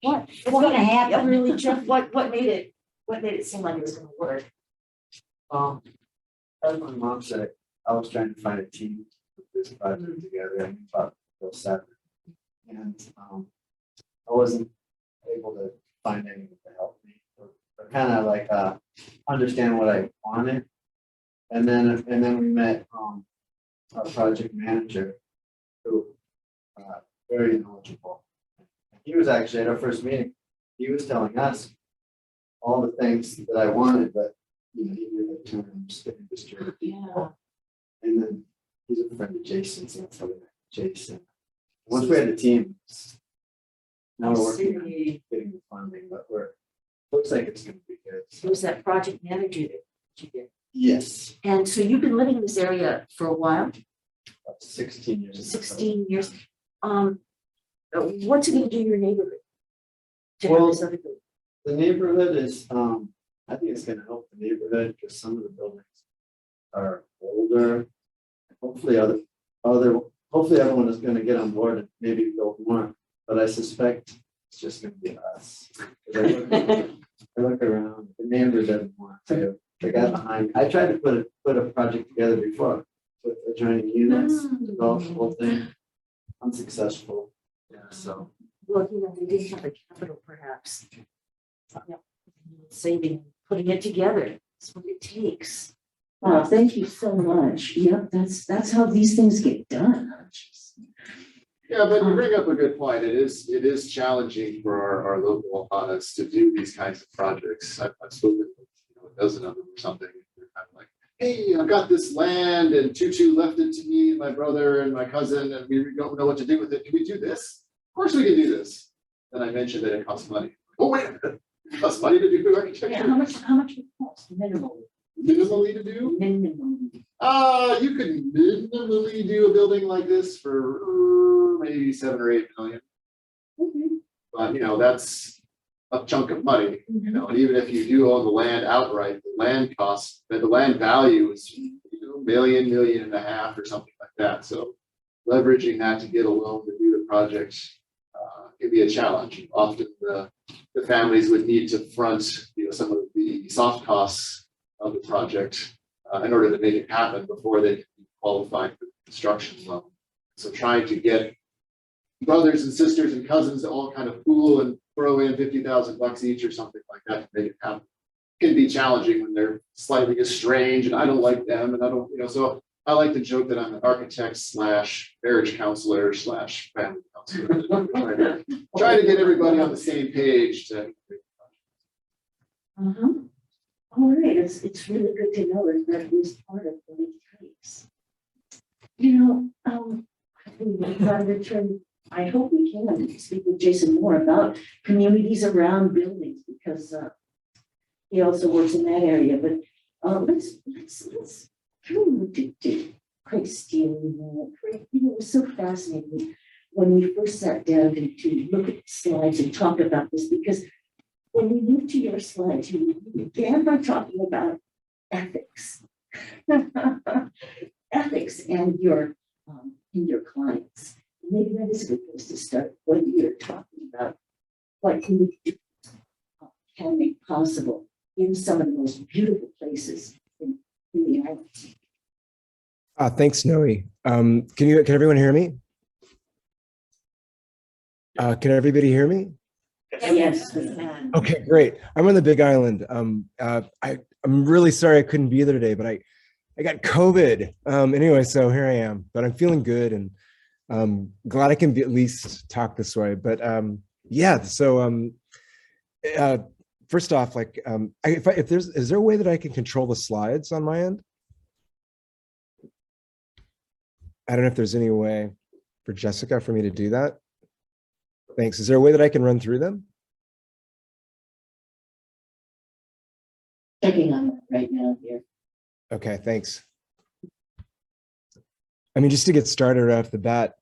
what's going to happen? Really, Jeff, what made it seem like it was going to work? As my mom said, I was trying to find a team to put this project together, and we thought Bill 7. And I wasn't able to find anyone to help me, or kind of like understand what I wanted. And then we met our project manager, who very knowledgeable. He was actually at our first meeting. He was telling us all the things that I wanted, but he knew the terms that he was trying to people. And then he's a friend of Jason's, so that's how we met Jason. Once we had the team, now we're working on getting the funding, but looks like it's going to be good. It was that project manager that you did. Yes, And so you've been living in this area for a while, about 16 years. 16 years. What's it going to do to your neighborhood? To have Well, this other group? The neighborhood is, I think it's gonna help the neighborhood because some of the buildings are older. Hopefully hopefully everyone is gonna get on board and maybe build more, but I suspect it's just gonna be us. 'Cause I look around, the neighbors doesn't want to, the guy behind, I tried to put a project together before with adjoining units, develop the whole thing, unsuccessful. Yeah, so. Well, they didn't have the capital, perhaps. Saving, putting it together. That's what it takes. Wow, thank you so much. Yep, that's how these things get done. Yeah, but you bring up a good point. It is challenging for our local audits to do these kinds of projects. I've spoken with a dozen of them or something. They're kind of like, hey, I've got this land and Tutu left it to me, my brother and my cousin, and we don't know what to do with it. Can we do this? course we can do this. Then I mentioned that it costs money. Oh, wait, a minute. It costs money to do Yeah, architecture, how much would it cost? Minimal. minimally to do? Minimum. You could minimally do a building like this for maybe 7 or 8 million. Okay. But you know, that's a chunk of money, you know, and even if you do own the land outright, the land cost, the land value is, you know, million and a half or something like that. So leveraging that to get a loan to do the project can be a challenge. Often the families would need to front, you know, some of the soft costs of the project in order to make it happen before they can be qualified for the construction loan. So trying to get brothers and sisters and cousins to all kind of pool and throw in $50,000 each or something like that to make it happen can be challenging when they're slightly estranged and I don't like them and I don't, you know, so I like to joke that I'm an architect slash marriage counselor slash family counselor. Trying to get everybody on the same page to. Uh-huh. All right, it's really good to know that that is part of what it takes. You know, we try to turn, I hope we can speak with Jason more about communities around buildings because he also works in that area, but let's to Christine. You know, it was so fascinating when we first sat down to look at the slides and talk about this because when we moved to your slides, you began by talking about ethics, ethics and your clients. Maybe that is a good place to start. When you're talking about what you can make possible in some of the most beautiful places in the islands. Thanks, Noe. Can everyone hear me? Can everybody hear me? Yes, we can. Okay, great. I'm on the Big Island. I'm really sorry I couldn't be there today, but I got COVID. Anyway, so here I am, but I'm feeling good and glad I can at least talk this way. But yeah, so first off, like is there a way that I can control the slides on my end? I don't know if there's any way for Jessica for me to do that. Thanks. Is there a way that I can run through them? Checking on that right now here. Okay, thanks. I mean, just to get started right off the bat,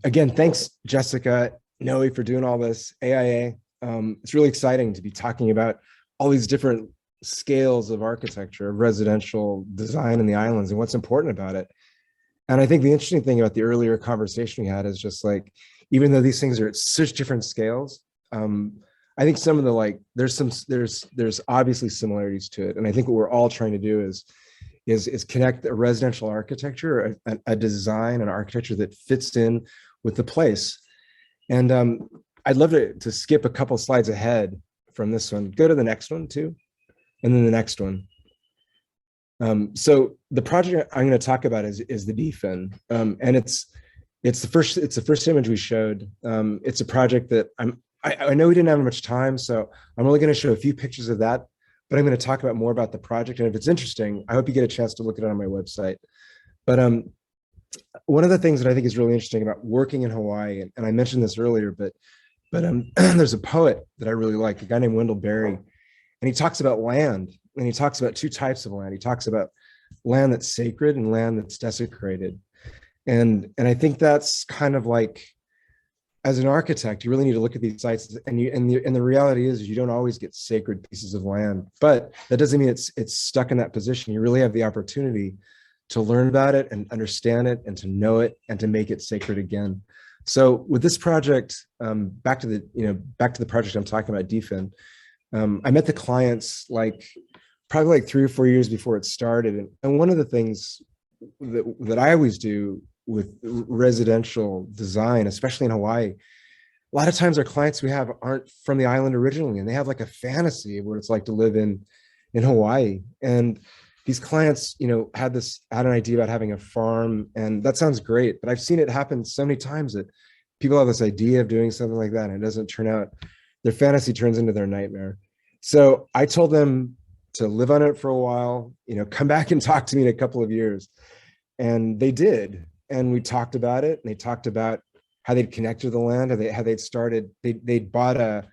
again, thanks, Jessica, Noe, for doing all this, AIA. It's really exciting to be talking about all these different scales of architecture, of residential design in the islands and what's important about it. And I think the interesting thing about the earlier conversation we had is just like, even though these things are at such different scales, I think some of the there's obviously similarities to it. And I think what we're all trying to do is connect a residential architecture, a design, an architecture that fits in with the place. And I'd love to skip a couple slides ahead from this one. Go to the next one too, and then the next one. So the project I'm going to talk about is the DFIN, and it's the first image we showed. It's a project that I know we didn't have much time, so I'm only going to show a few pictures of that, but I'm going to talk about more about the project. And if it's interesting, I hope you get a chance to look at it on my website. But one of the things that I think is really interesting about working in Hawaii, and I mentioned this earlier, but there's a poet that I really like, a guy named Wendell Berry, and he talks about land, and he talks about two types of land. He talks about land that's sacred and land that's desecrated. And I think that's kind of like, as an architect, you really need to look at these sites, and the reality is you don't always get sacred pieces of land, but that doesn't mean it's stuck in that position. You really have the opportunity to learn about it and understand it and to know it and to make it sacred again. So with this project, back to the project I'm talking about, DFIN, I met the clients probably 3 or 4 years before it started. And one of the things that I always do with residential design, especially in Hawaii, a lot of times our clients we have aren't from the island originally, and they have like a fantasy of what it's like to live in Hawaii. And these clients, had an idea about having a farm, and that sounds great, but I've seen it happen so many times that people have this idea of doing something like that, and it doesn't turn out, their fantasy turns into their nightmare. So I told them to live on it for a while, come back and talk to me in a couple of years. And they did. And we talked about it, and they talked about how they'd connected to the land, how they'd started, they'd bought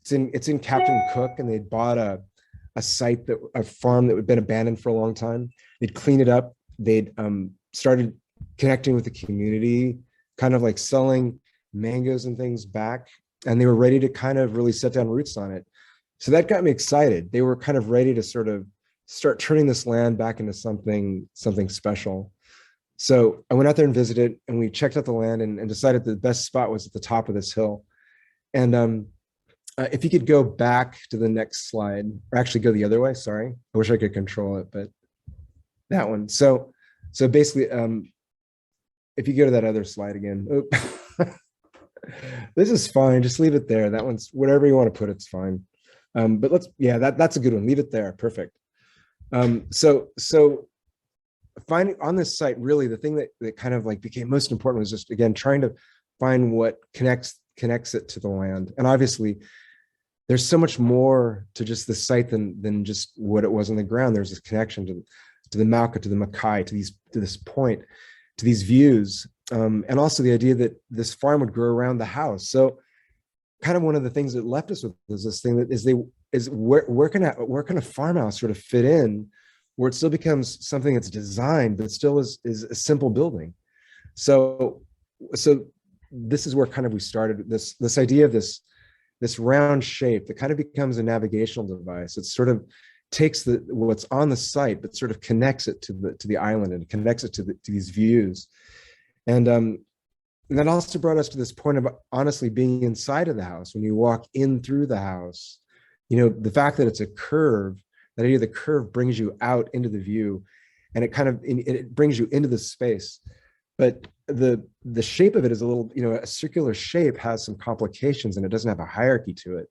it's in Captain Cook, and they'd bought a site a farm that had been abandoned for a long time. They'd clean it up. They'd started connecting with the community, kind of like selling mangoes and things back. And they were ready to kind of really set down roots on it. So that got me excited. They were kind of ready to sort of start turning this land back into something special. So I went out there and visited, and we checked out the land and decided the best spot was at the top of this hill. And if you could go back to the next slide, or actually go the other way, sorry. I wish I could control it, but that one. So basically, if you go to that other slide again. This is fine, just leave it there. That one's, whatever you want to put, it's fine. But that's a good one. Leave it there, perfect. So finding on this site, really the thing that kind of like became most important was just, again, trying to find what connects it to the land. And obviously there's so much more to just the site than just what it was on the ground. There's this connection to the Mauka, to the Mackay, to this point, to these views. And also the idea that this farm would grow around the house. So kind of one of the things that left us with is this thing that where can a farmhouse sort of fit in where it still becomes something that's designed, but still is a simple building. So this is where kind of we started this idea of this round shape that kind of becomes a navigational device. It sort of takes what's on the site, but sort of connects it to the island, and connects it to these views. And that also brought us to this point of honestly being inside of the house. When you walk in through the house, the fact that it's a curve, that idea of the curve brings you out into the view, and it brings you into the space. But the shape of it is a little, a circular shape has some complications, and it doesn't have a hierarchy to it,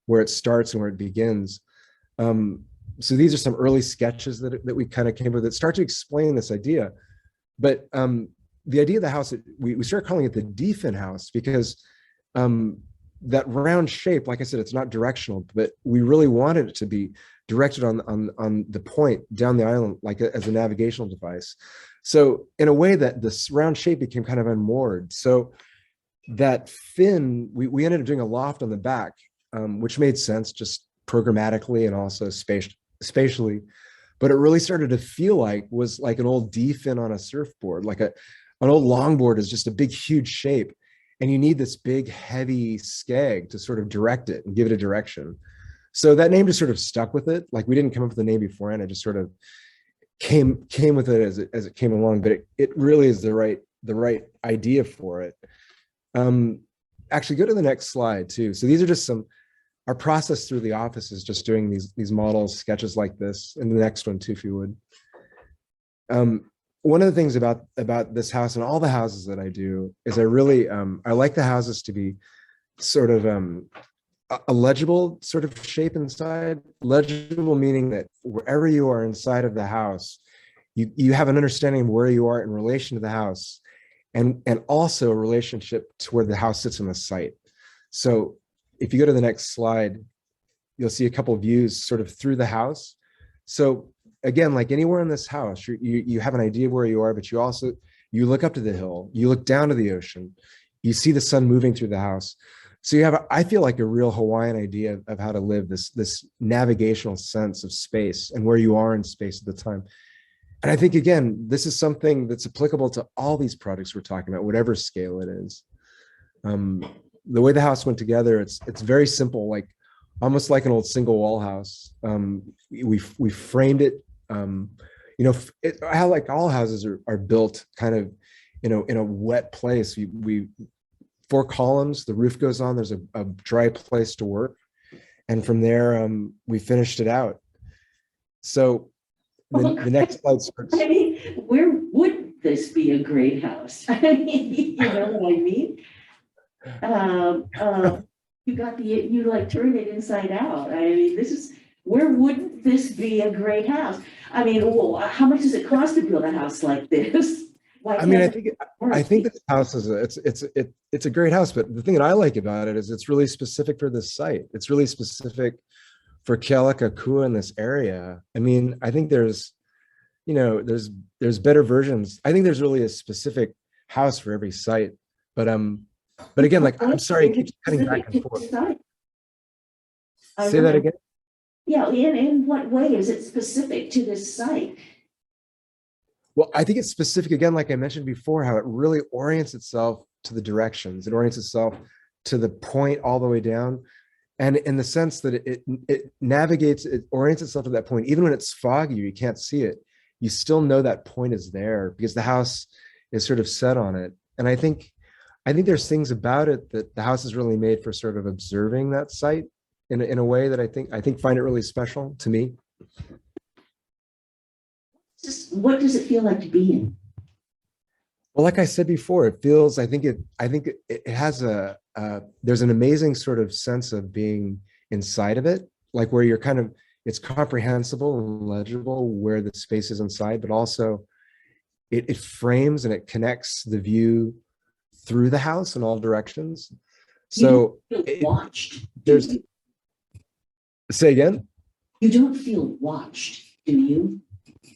where it starts and where it begins. So these are some early sketches that we kind of came with that start to explain this idea. But the idea of the house, we started calling it the Defen house, because that round shape, like I said, it's not directional, but we really wanted it to be directed on the point down the island, like as a navigational device. So in a way that this round shape became kind of unmoored. So that fin, we ended up doing a loft on the back, which made sense just programmatically and also spatially. But it really started to feel was like an old D-fin on a surfboard, like an old longboard is just a big, huge shape. And you need this big, heavy skeg to sort of direct it and give it a direction. So that name just sort of stuck with it. Like we didn't come up with the name beforehand. It just sort of came with it as it came along. But it really is the right idea for it. Actually, go to the next slide too. So these are just our process through the office is just doing these models, sketches like this, and the next one too, if you would. One of the things about this house and all the houses that I do is I really, I like the houses to be sort of a legible sort of shape inside. Legible meaning that wherever you are inside of the house, you have an understanding of where you are in relation to the house, and also a relationship to where the house sits on the site. So if you go to the next slide, you'll see a couple of views sort of through the house. So again, like anywhere in this house, you have an idea of where you are, but you look up to the hill, you look down to the ocean, you see the sun moving through the house. So you have, I feel like, a real Hawaiian idea of how to live, this navigational sense of space and where you are in space at the time. And I think, again, this is something that's applicable to all these projects we're talking about, whatever scale it is. The way the house went together, it's very simple, like almost like an old single wall house. We framed it. How like all houses are built kind of, in a wet place. We 4 columns, the roof goes on, there's a dry place to work. And from there, we finished it out. So the next slide starts. I mean, where would this be a great house? I mean, you know what I mean? You like turned it inside out. I mean, where wouldn't this be a great house? I mean, how much does it cost to build a house like this? I mean, I think this house is it's a great house, but the thing that I like about it is it's really specific for this site. It's really specific for Kealakekua in this area. I mean, I think there's better versions. I think there's really a specific house for every site. but again, like, I'm sorry, it keeps cutting back and forth. Say that again. Yeah, in what way is it specific to this site? Well, I think it's specific, again, like I mentioned before, how it really orients itself to the directions. It orients itself to the point all the way down. And in the sense that it navigates, it orients itself to that point. Even when it's foggy, you can't see it. You still know that point is there because the house is sort of set on it. And I think there's things about it that the house is really made for sort of observing that site in a way that I think find it really special to me. Just what does it feel like to be in? Well, like I said before, it feels, I think it has there's an amazing sort of sense of being inside of it, like where you're kind of, it's comprehensible and legible where the space is inside, but also it frames and it connects the view through the house in all directions. So You don't feel watched. there's, say again? You don't feel watched, do you?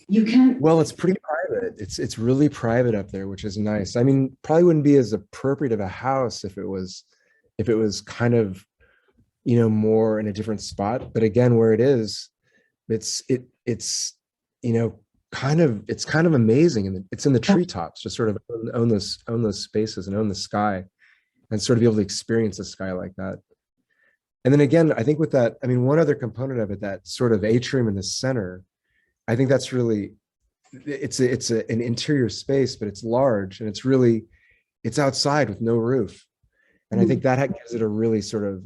You can't. Well, it's pretty private. It's really private up there, which is nice. I mean, probably wouldn't be as appropriate of a house if it was kind of, more in a different spot. But again, where it is, it's kind of amazing, and it's in the treetops to sort of own those spaces and own the sky, and sort of be able to experience the sky like that. And then again, I think with that, I mean, one other component of it, that sort of atrium in the center, I think that's really, it's an interior space, but it's large and it's outside with no roof. And I think that gives it a really sort of,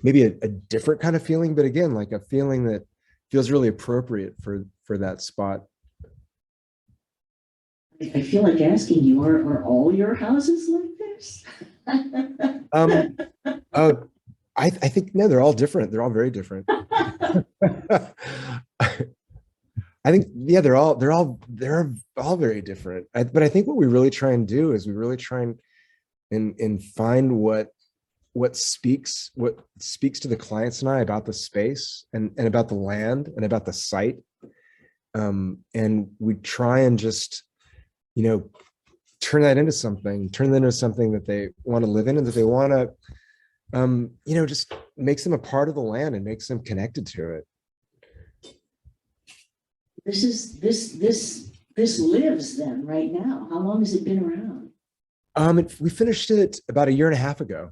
maybe a different kind of feeling, but again, like a feeling that feels really appropriate for that spot. I feel like asking you, are all your houses like this? I think, no, they're all different. They're all very different. I think, yeah, they're all very different. But I think what we really try and do is we really try and find what speaks to the clients and I about the space and about the land and about the site. And we try and just, turn that into something that they want to live in and that they want to, just makes them a part of the land and makes them connected to it. This lives then right now. How long has it been around? We finished it about a year and a half ago.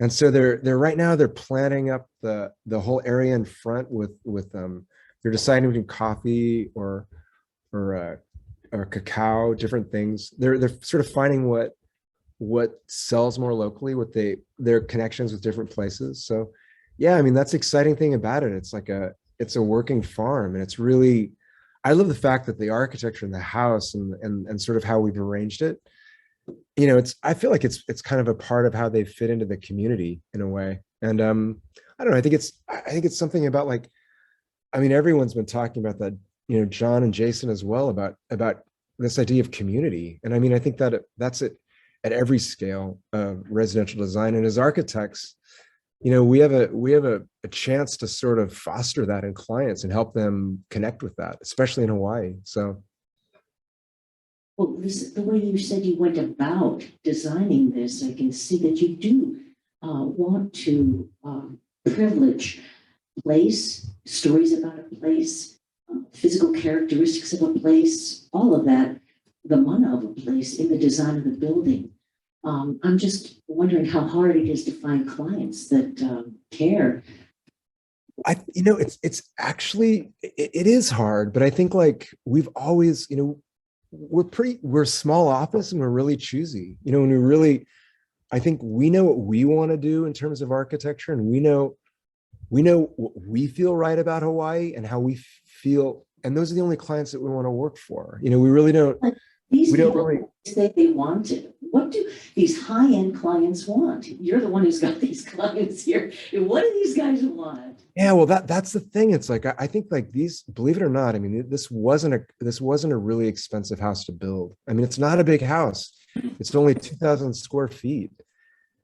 And so they're right now they're planning up the whole area in front with they're deciding between coffee or cacao, different things. They're sort of finding what sells more locally, their connections with different places. So yeah, I mean, that's the exciting thing about it. It's a working farm, and it's really, I love the fact that the architecture in the house and sort of how we've arranged it, I feel like it's kind of a part of how they fit into the community in a way. And I don't know, I think it's something about, like, I mean, everyone's been talking about that, John and Jason as well, about this idea of community. And I mean, I think that that's it at every scale of residential design. And as architects, we have a chance to sort of foster that in clients and help them connect with that, especially in Hawaii. So. Well, the way you said you went about designing this, I can see that you do want to privilege place, stories about a place, physical characteristics of a place, all of that, the mana of a place in the design of the building. I'm just wondering how hard it is to find clients that care. It's actually, it is hard, but I think, like, we've always, we're a small office and we're really choosy, and I think we know what we want to do in terms of architecture, and we know what we feel right about Hawaii and how we feel. And those are the only clients that we want to work for. We really don't, These we don't people really say they want it. What do these high-end clients want? You're the one who's got these clients here. What do these guys want? Yeah, well, that's the thing. It's like, I think, like, these, believe it or not, I mean, this wasn't a really expensive house to build. I mean, it's not a big house. It's only 2,000 square feet.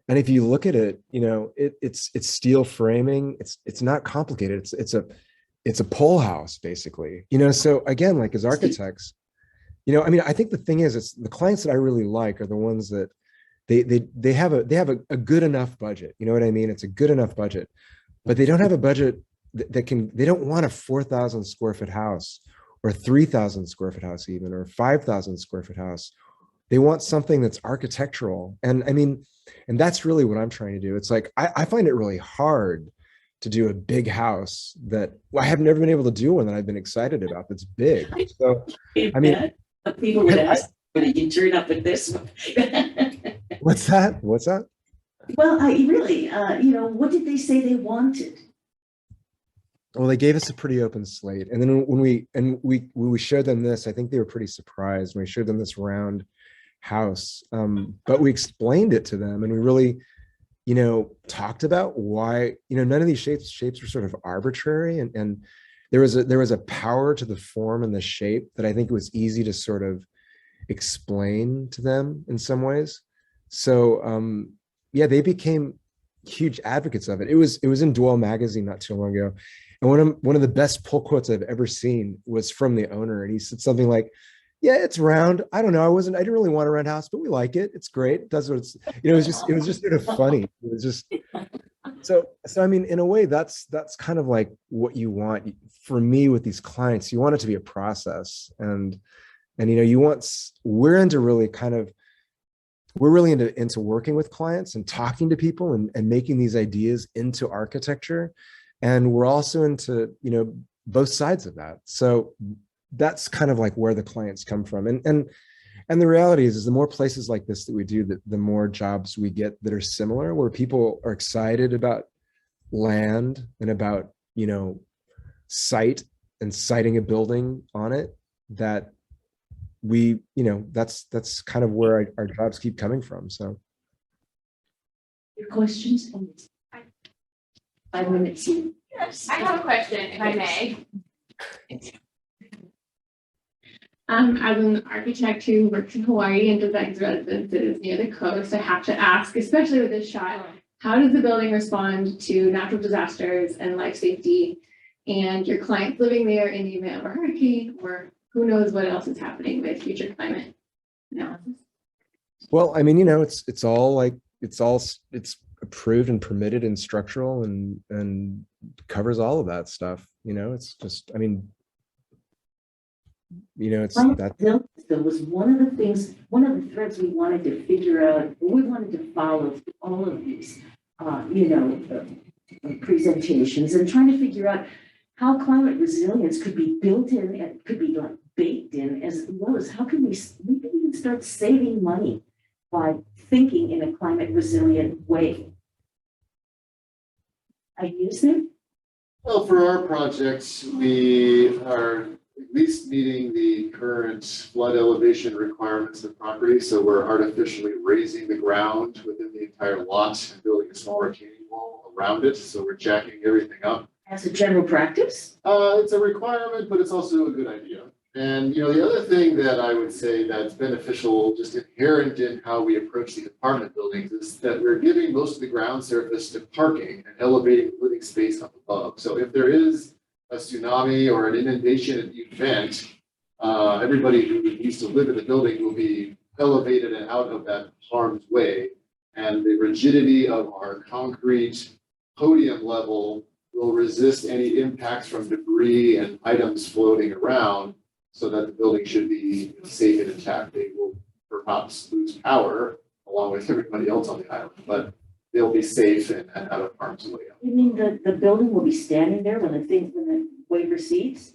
And if you look at it, it's steel framing. It's not complicated. It's a pole house, basically. So again, like, as architects, I mean, I think the thing is, it's the clients that I really like are the ones that they have a good enough budget. You know what I mean? It's a good enough budget, but they don't have a budget that can, they don't want a 4,000 square foot house or 3,000 square foot house even, or 5,000 square foot house. They want something that's architectural. And I mean, and that's really what I'm trying to do. It's like, I find it really hard to do a big house that, well, I have never been able to do one that I've been excited about that's big. So, I mean, people would ask, "When did you turn up with this one?" what's that? What's that? Well, I really, what did they say they wanted? Well, they gave us a pretty open slate. And then when we showed them this, I think they were pretty surprised when we showed them this round house. But we explained it to them, and we really, talked about why, none of these shapes were sort of arbitrary, and there was a power to the form and the shape that I think it was easy to sort of explain to them in some ways. So yeah, they became huge advocates of it. It was in Dwell magazine not too long ago. And one of the best pull quotes I've ever seen was from the owner. And he said something like, "Yeah, it's round. I don't know. I didn't really want a round house, but we like it. It's great. It does what it's," it was just sort of funny. It was just, so I mean, in a way, that's kind of like what you want for me with these clients. You want it to be a process, and we're really into working with clients and talking to people and making these ideas into architecture. And we're also into, both sides of that. So that's kind of like where the clients come from. And the reality is the more places like this that we do, the more jobs we get that are similar, where people are excited about land and about, site and siting a building on it, that we, that's kind of where our jobs keep coming from. So. Your questions? 5 minutes. Yes. I have a question, if I may. As an architect who works in Hawaii and designs residences near the coast, I have to ask, especially with this shot, how does the building respond to natural disasters and life safety and your clients living there in the event of a hurricane, or who knows what else is happening with future climate analysis? Well, I mean, it's approved and permitted and structural and covers all of that stuff. It's just, I mean, it's that. That was one of the threads we wanted to figure out. We wanted to follow all of these, presentations, and trying to figure out how climate resilience could be built in and could be like baked in, as well as how can we even start saving money by thinking in a climate resilient way. Ideas there? Well, for our projects, we are at least meeting the current flood elevation requirements of the property. So we're artificially raising the ground within the entire lot and building a small retaining wall around it. So we're jacking everything up. As a general practice? It's a requirement, but it's also a good idea. And the other thing that I would say that's beneficial, just inherent in how we approach the apartment buildings, is that we're giving most of the ground surface to parking and elevating living space up above. So if there is a tsunami or an inundation event, everybody who used to live in the building will be elevated and out of that harm's way. And the rigidity of our concrete podium level will resist any impacts from debris and items floating around, so that the building should be safe and intact. They will perhaps lose power along with everybody else on the island, but they'll be safe and out of harm's way. You mean the building will be standing there when the wave recedes?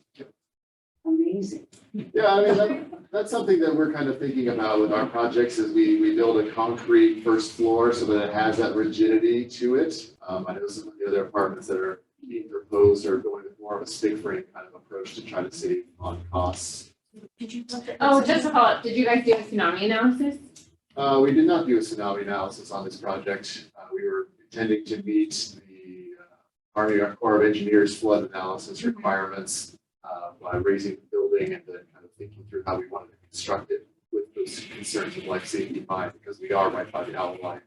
Amazing. Yeah, I mean, that's something that we're kind of thinking about with our projects, is we build a concrete first floor so that it has that rigidity to it. I know some of the other apartments that are being proposed are going with more of a stick frame kind of approach to try to save on costs. Oh, just to follow up, did you guys do a tsunami analysis? We did not do a tsunami analysis on this project. We were intending to meet the Army Corps of Engineers flood analysis requirements by raising the building and then kind of thinking through how we wanted to construct it with those concerns of life safety in mind, because we are right by the outline.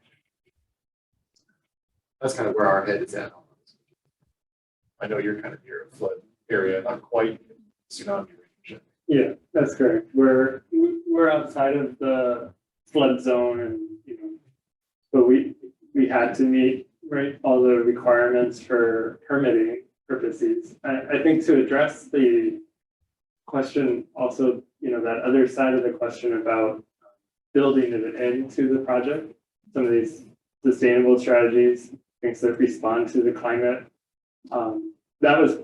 That's kind of where our head is at. I know you're kind of near a flood area, not quite tsunami range. Yeah, that's correct. We're outside of the flood zone, and but we had to meet, right, all the requirements for permitting purposes. I think to address the question also, that other side of the question about building it into the project, some of these sustainable strategies, things that respond to the climate. That was,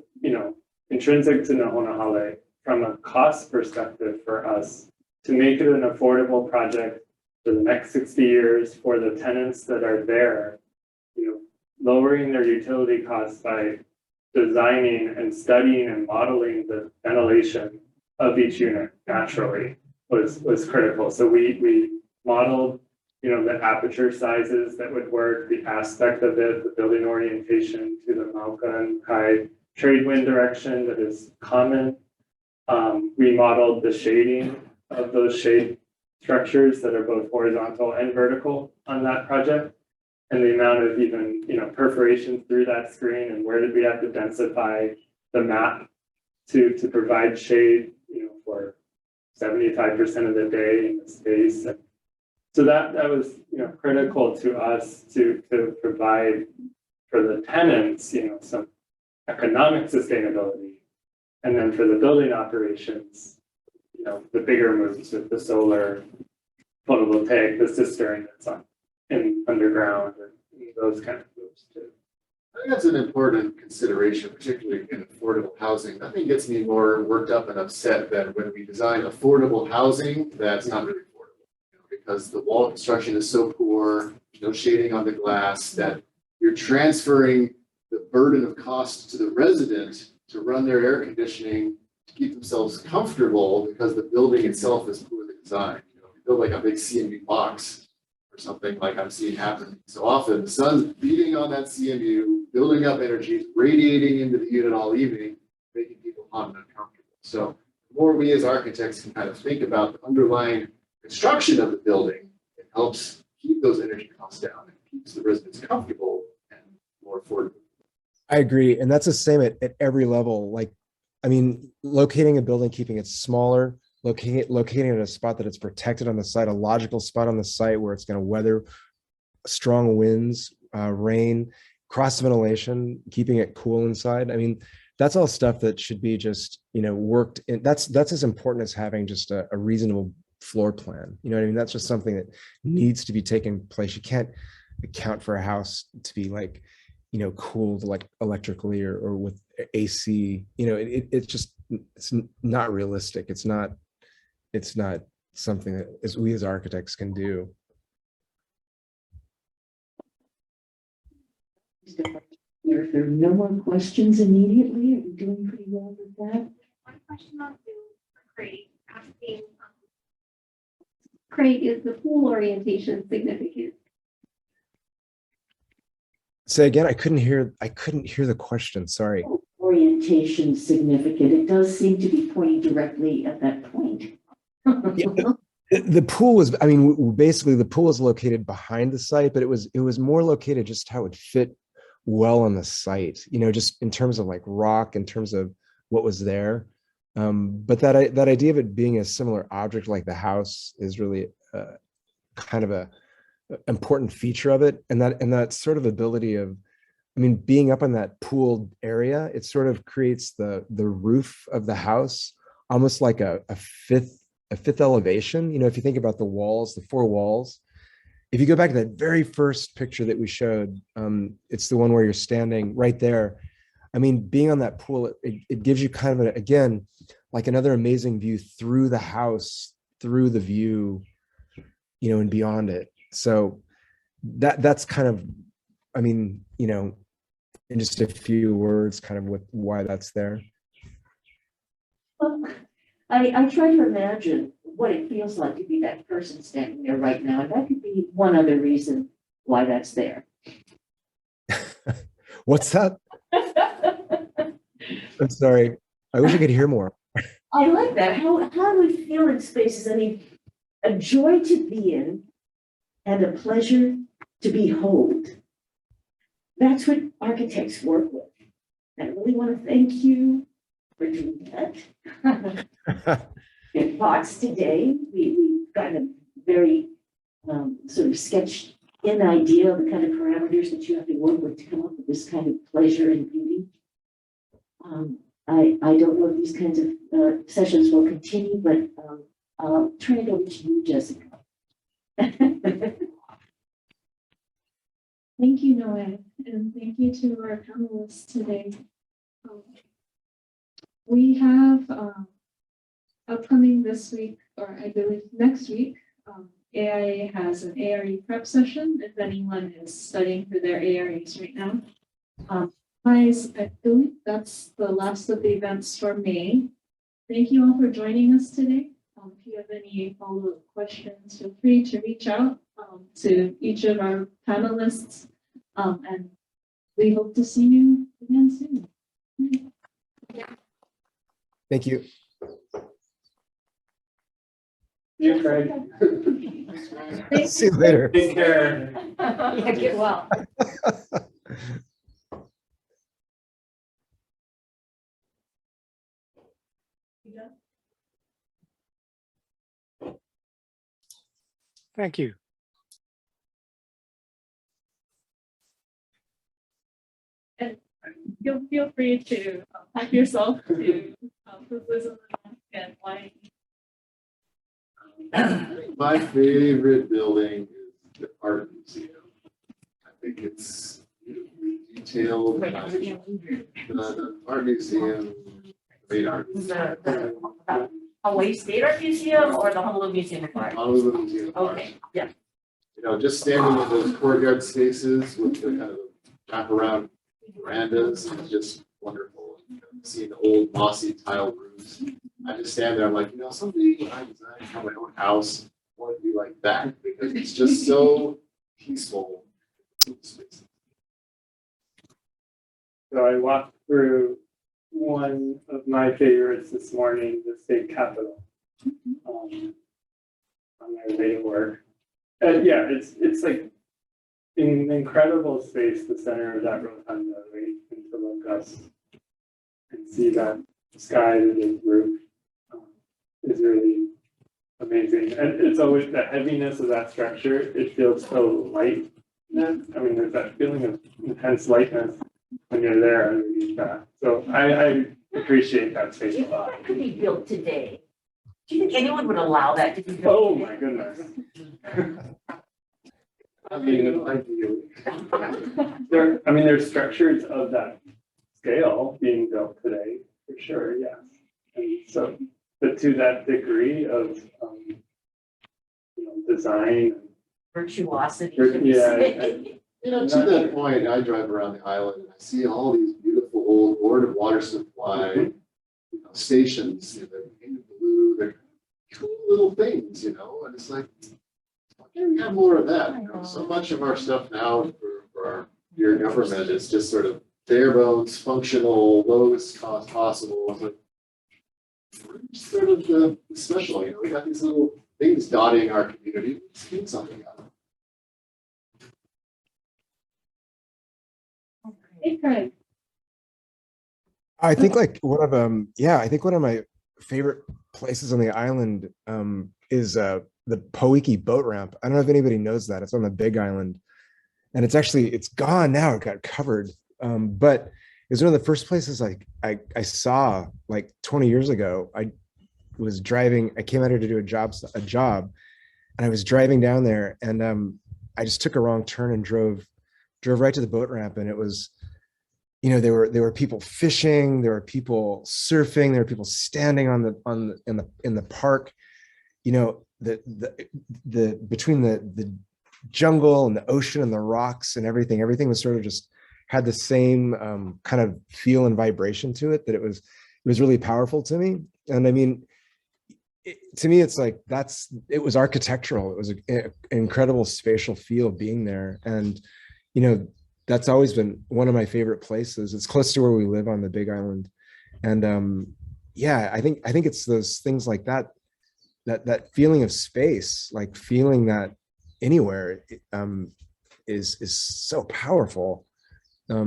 intrinsic to Nahonahale from a cost perspective for us to make it an affordable project for the next 60 years for the tenants that are there, lowering their utility costs by designing and studying and modeling the ventilation of each unit naturally was critical. So we modeled, the aperture sizes that would work, the aspect of it, the building orientation to the Mauka and Kai trade wind direction that is common. We modeled the shading of those shade structures that are both horizontal and vertical on that project, and the amount of even, perforation through that screen, and where did we have to densify the map to provide shade, for 75% of the day in the space. And so that was, critical to us to provide for the tenants, some economic sustainability. And then for the building operations, the bigger moves with the solar photovoltaic, the cistern that's on in underground, and those kind of moves too. I think that's an important consideration, particularly in affordable housing. Nothing gets me more worked up and upset than when we design affordable housing that's not really affordable. Because the wall construction is so poor, there's no shading on the glass, that you're transferring the burden of cost to the resident to run their air conditioning to keep themselves comfortable because the building itself is poorly designed. We build like a big CMU box or something like I'm seeing happen so often. The sun's beating on that CMU, building up energy, radiating into the unit all evening, making people hot and uncomfortable. So the more we as architects can kind of think about the underlying construction of the building, it helps keep those energy costs down and keeps the residents comfortable and more affordable. I agree. And that's the same at every level. Like, locating a building, keeping it smaller, locating it at a spot that it's protected on the site, a logical spot on the site where it's going to weather strong winds, rain, cross ventilation, keeping it cool inside. That's all stuff that should be just, worked in. That's as important as having just a reasonable floor plan. That's just something that needs to be taken place. You can't account for a house to be like, cooled like electrically or with AC. It's not realistic. It's not something that we as architects can do. If there are no more questions immediately, are we doing pretty well with that? One question on Craig asking, Craig, is the pool orientation significant? Say again, I couldn't hear the question. Sorry. Orientation significant. It does seem to be pointing directly at that point. Yeah, the pool was, basically the pool is located behind the site, but it was more located just how it fit well on the site, just in terms of like rock, in terms of what was there. But that idea of it being a similar object like the house is really kind of a important feature of it. And that sort of ability of, being up on that pooled area, it sort of creates the roof of the house, almost like a fifth elevation. If you think about the walls, the four walls, if you go back to that very first picture that we showed, it's the one where you're standing right there. Being on that pool, it gives you kind of again, like another amazing view through the house, through the view, and beyond it. So that's kind of, in just a few words, kind of with why that's there. Well, I try to imagine what it feels like to be that person standing there right now. And that could be one other reason why that's there. What's that? I'm sorry. I wish I could hear more. I like that. How do we feel in spaces? A joy to be in and a pleasure to behold. That's what architects work with. I really want to thank you for doing that. In thoughts today, we've got a very sort of sketched get an idea of the kind of parameters that you have to work with to come up with this kind of pleasure and beauty. I don't know if these kinds of sessions will continue, but I'll turn it over to you, Jessica. Thank you, Noe, and thank you to our panelists today. We have upcoming this week, or I believe next week, AIA has an ARE prep session if anyone is studying for their AREs right now. Guys, I believe that's the last of the events for May. Thank you all for joining us today. If you have any follow-up questions, feel free to reach out to each of our panelists. And we hope to see you again soon. Thank you. Yeah, Craig. See you later. Take care. Yeah, get well. Thank you. And feel free to help yourself to Fufu's and wine. My favorite building is the art museum. I think it's beautifully detailed. The art museum, great art. The Hawaii State Art Museum or the Honolulu Museum of Art? Honolulu Museum of Art. Okay, yeah. You know, just standing in those courtyard spaces with the kind of wraparound verandas is just wonderful. Seeing the old mossy tile roofs. I just stand there, I'm like, you know, someday when I design my own house, I want to be like that because it's just so peaceful. So I walked through one of my favorites this morning, the state capitol, on my way to work. And yeah, it's like an incredible space, the center of that rotunda, right? And to look up and see that sky and the roof is really amazing. And it's always the heaviness of that structure. It feels so light. I mean, there's that feeling of intense lightness when you're there underneath that. So I appreciate that space a lot. That could be built today. Do you think anyone would allow that to be built? Oh today? my goodness. I mean, ideally. There's structures of that scale being built today, for sure, yes. And so, but to that degree of, design. Virtuosity. Yeah. You know, to that point, I drive around the island and I see all these beautiful old Board of Water Supply stations. They're painted blue, they're cool little things, and it's like, why can't we have more of that? So much of our stuff now for your government is just sort of bare bones, functional, lowest cost possible. It's like, we're sort of special, we got these little things dotting our community. Let's do something out of it. Hey, Craig. I think one of my favorite places on the island is the Poiki boat ramp. I don't know if anybody knows that. It's on the Big Island. And it's gone now. It got covered. But it's one of the first places I saw like 20 years ago. I came out here to do a job, and I was driving down there, and I just took a wrong turn and drove right to the boat ramp, and it was, there were people fishing, there were people surfing, there were people standing in the park, the between the jungle and the ocean and the rocks and everything was sort of just had the same kind of feel and vibration to it, that it was really powerful to me. And I mean, to me, it's like it was architectural. It was an incredible spatial feel being there. And, that's always been one of my favorite places. It's close to where we live on the Big Island. And I think it's those things like that feeling of space, like feeling that anywhere is so powerful. I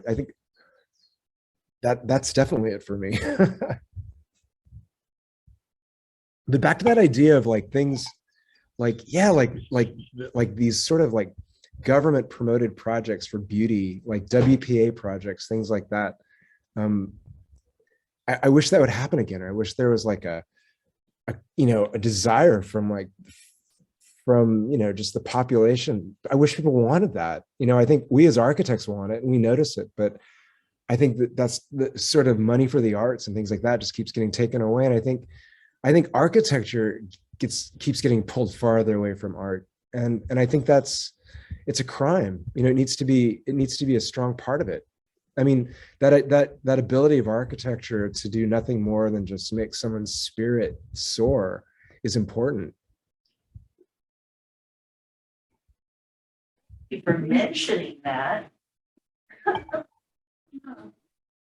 think that's definitely it for me. But back to that idea of like things like these sort of like government promoted projects for beauty, like WPA projects, things like that. I wish that would happen again. I wish there was like a a desire from just the population. I wish people wanted that. I think we as architects want it and we notice it, but I think that's the sort of money for the arts and things like that just keeps getting taken away. And I think architecture keeps getting pulled farther away from art. And I think it's a crime. It needs to be a strong part of it. I mean, that ability of architecture to do nothing more than just make someone's spirit soar is important. Thank you for mentioning that.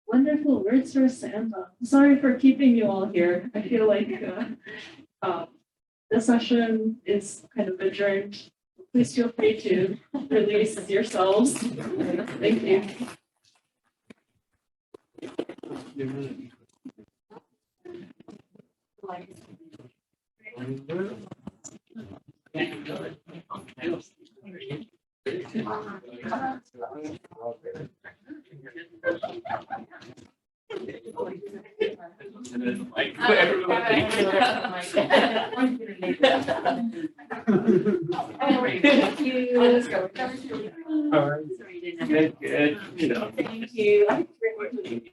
Wonderful words for Santa. Sorry for keeping you all here. I feel like the session is kind of adjourned. Please feel free to release yourselves. Thank you. Thank you. All right. Good. Thank you.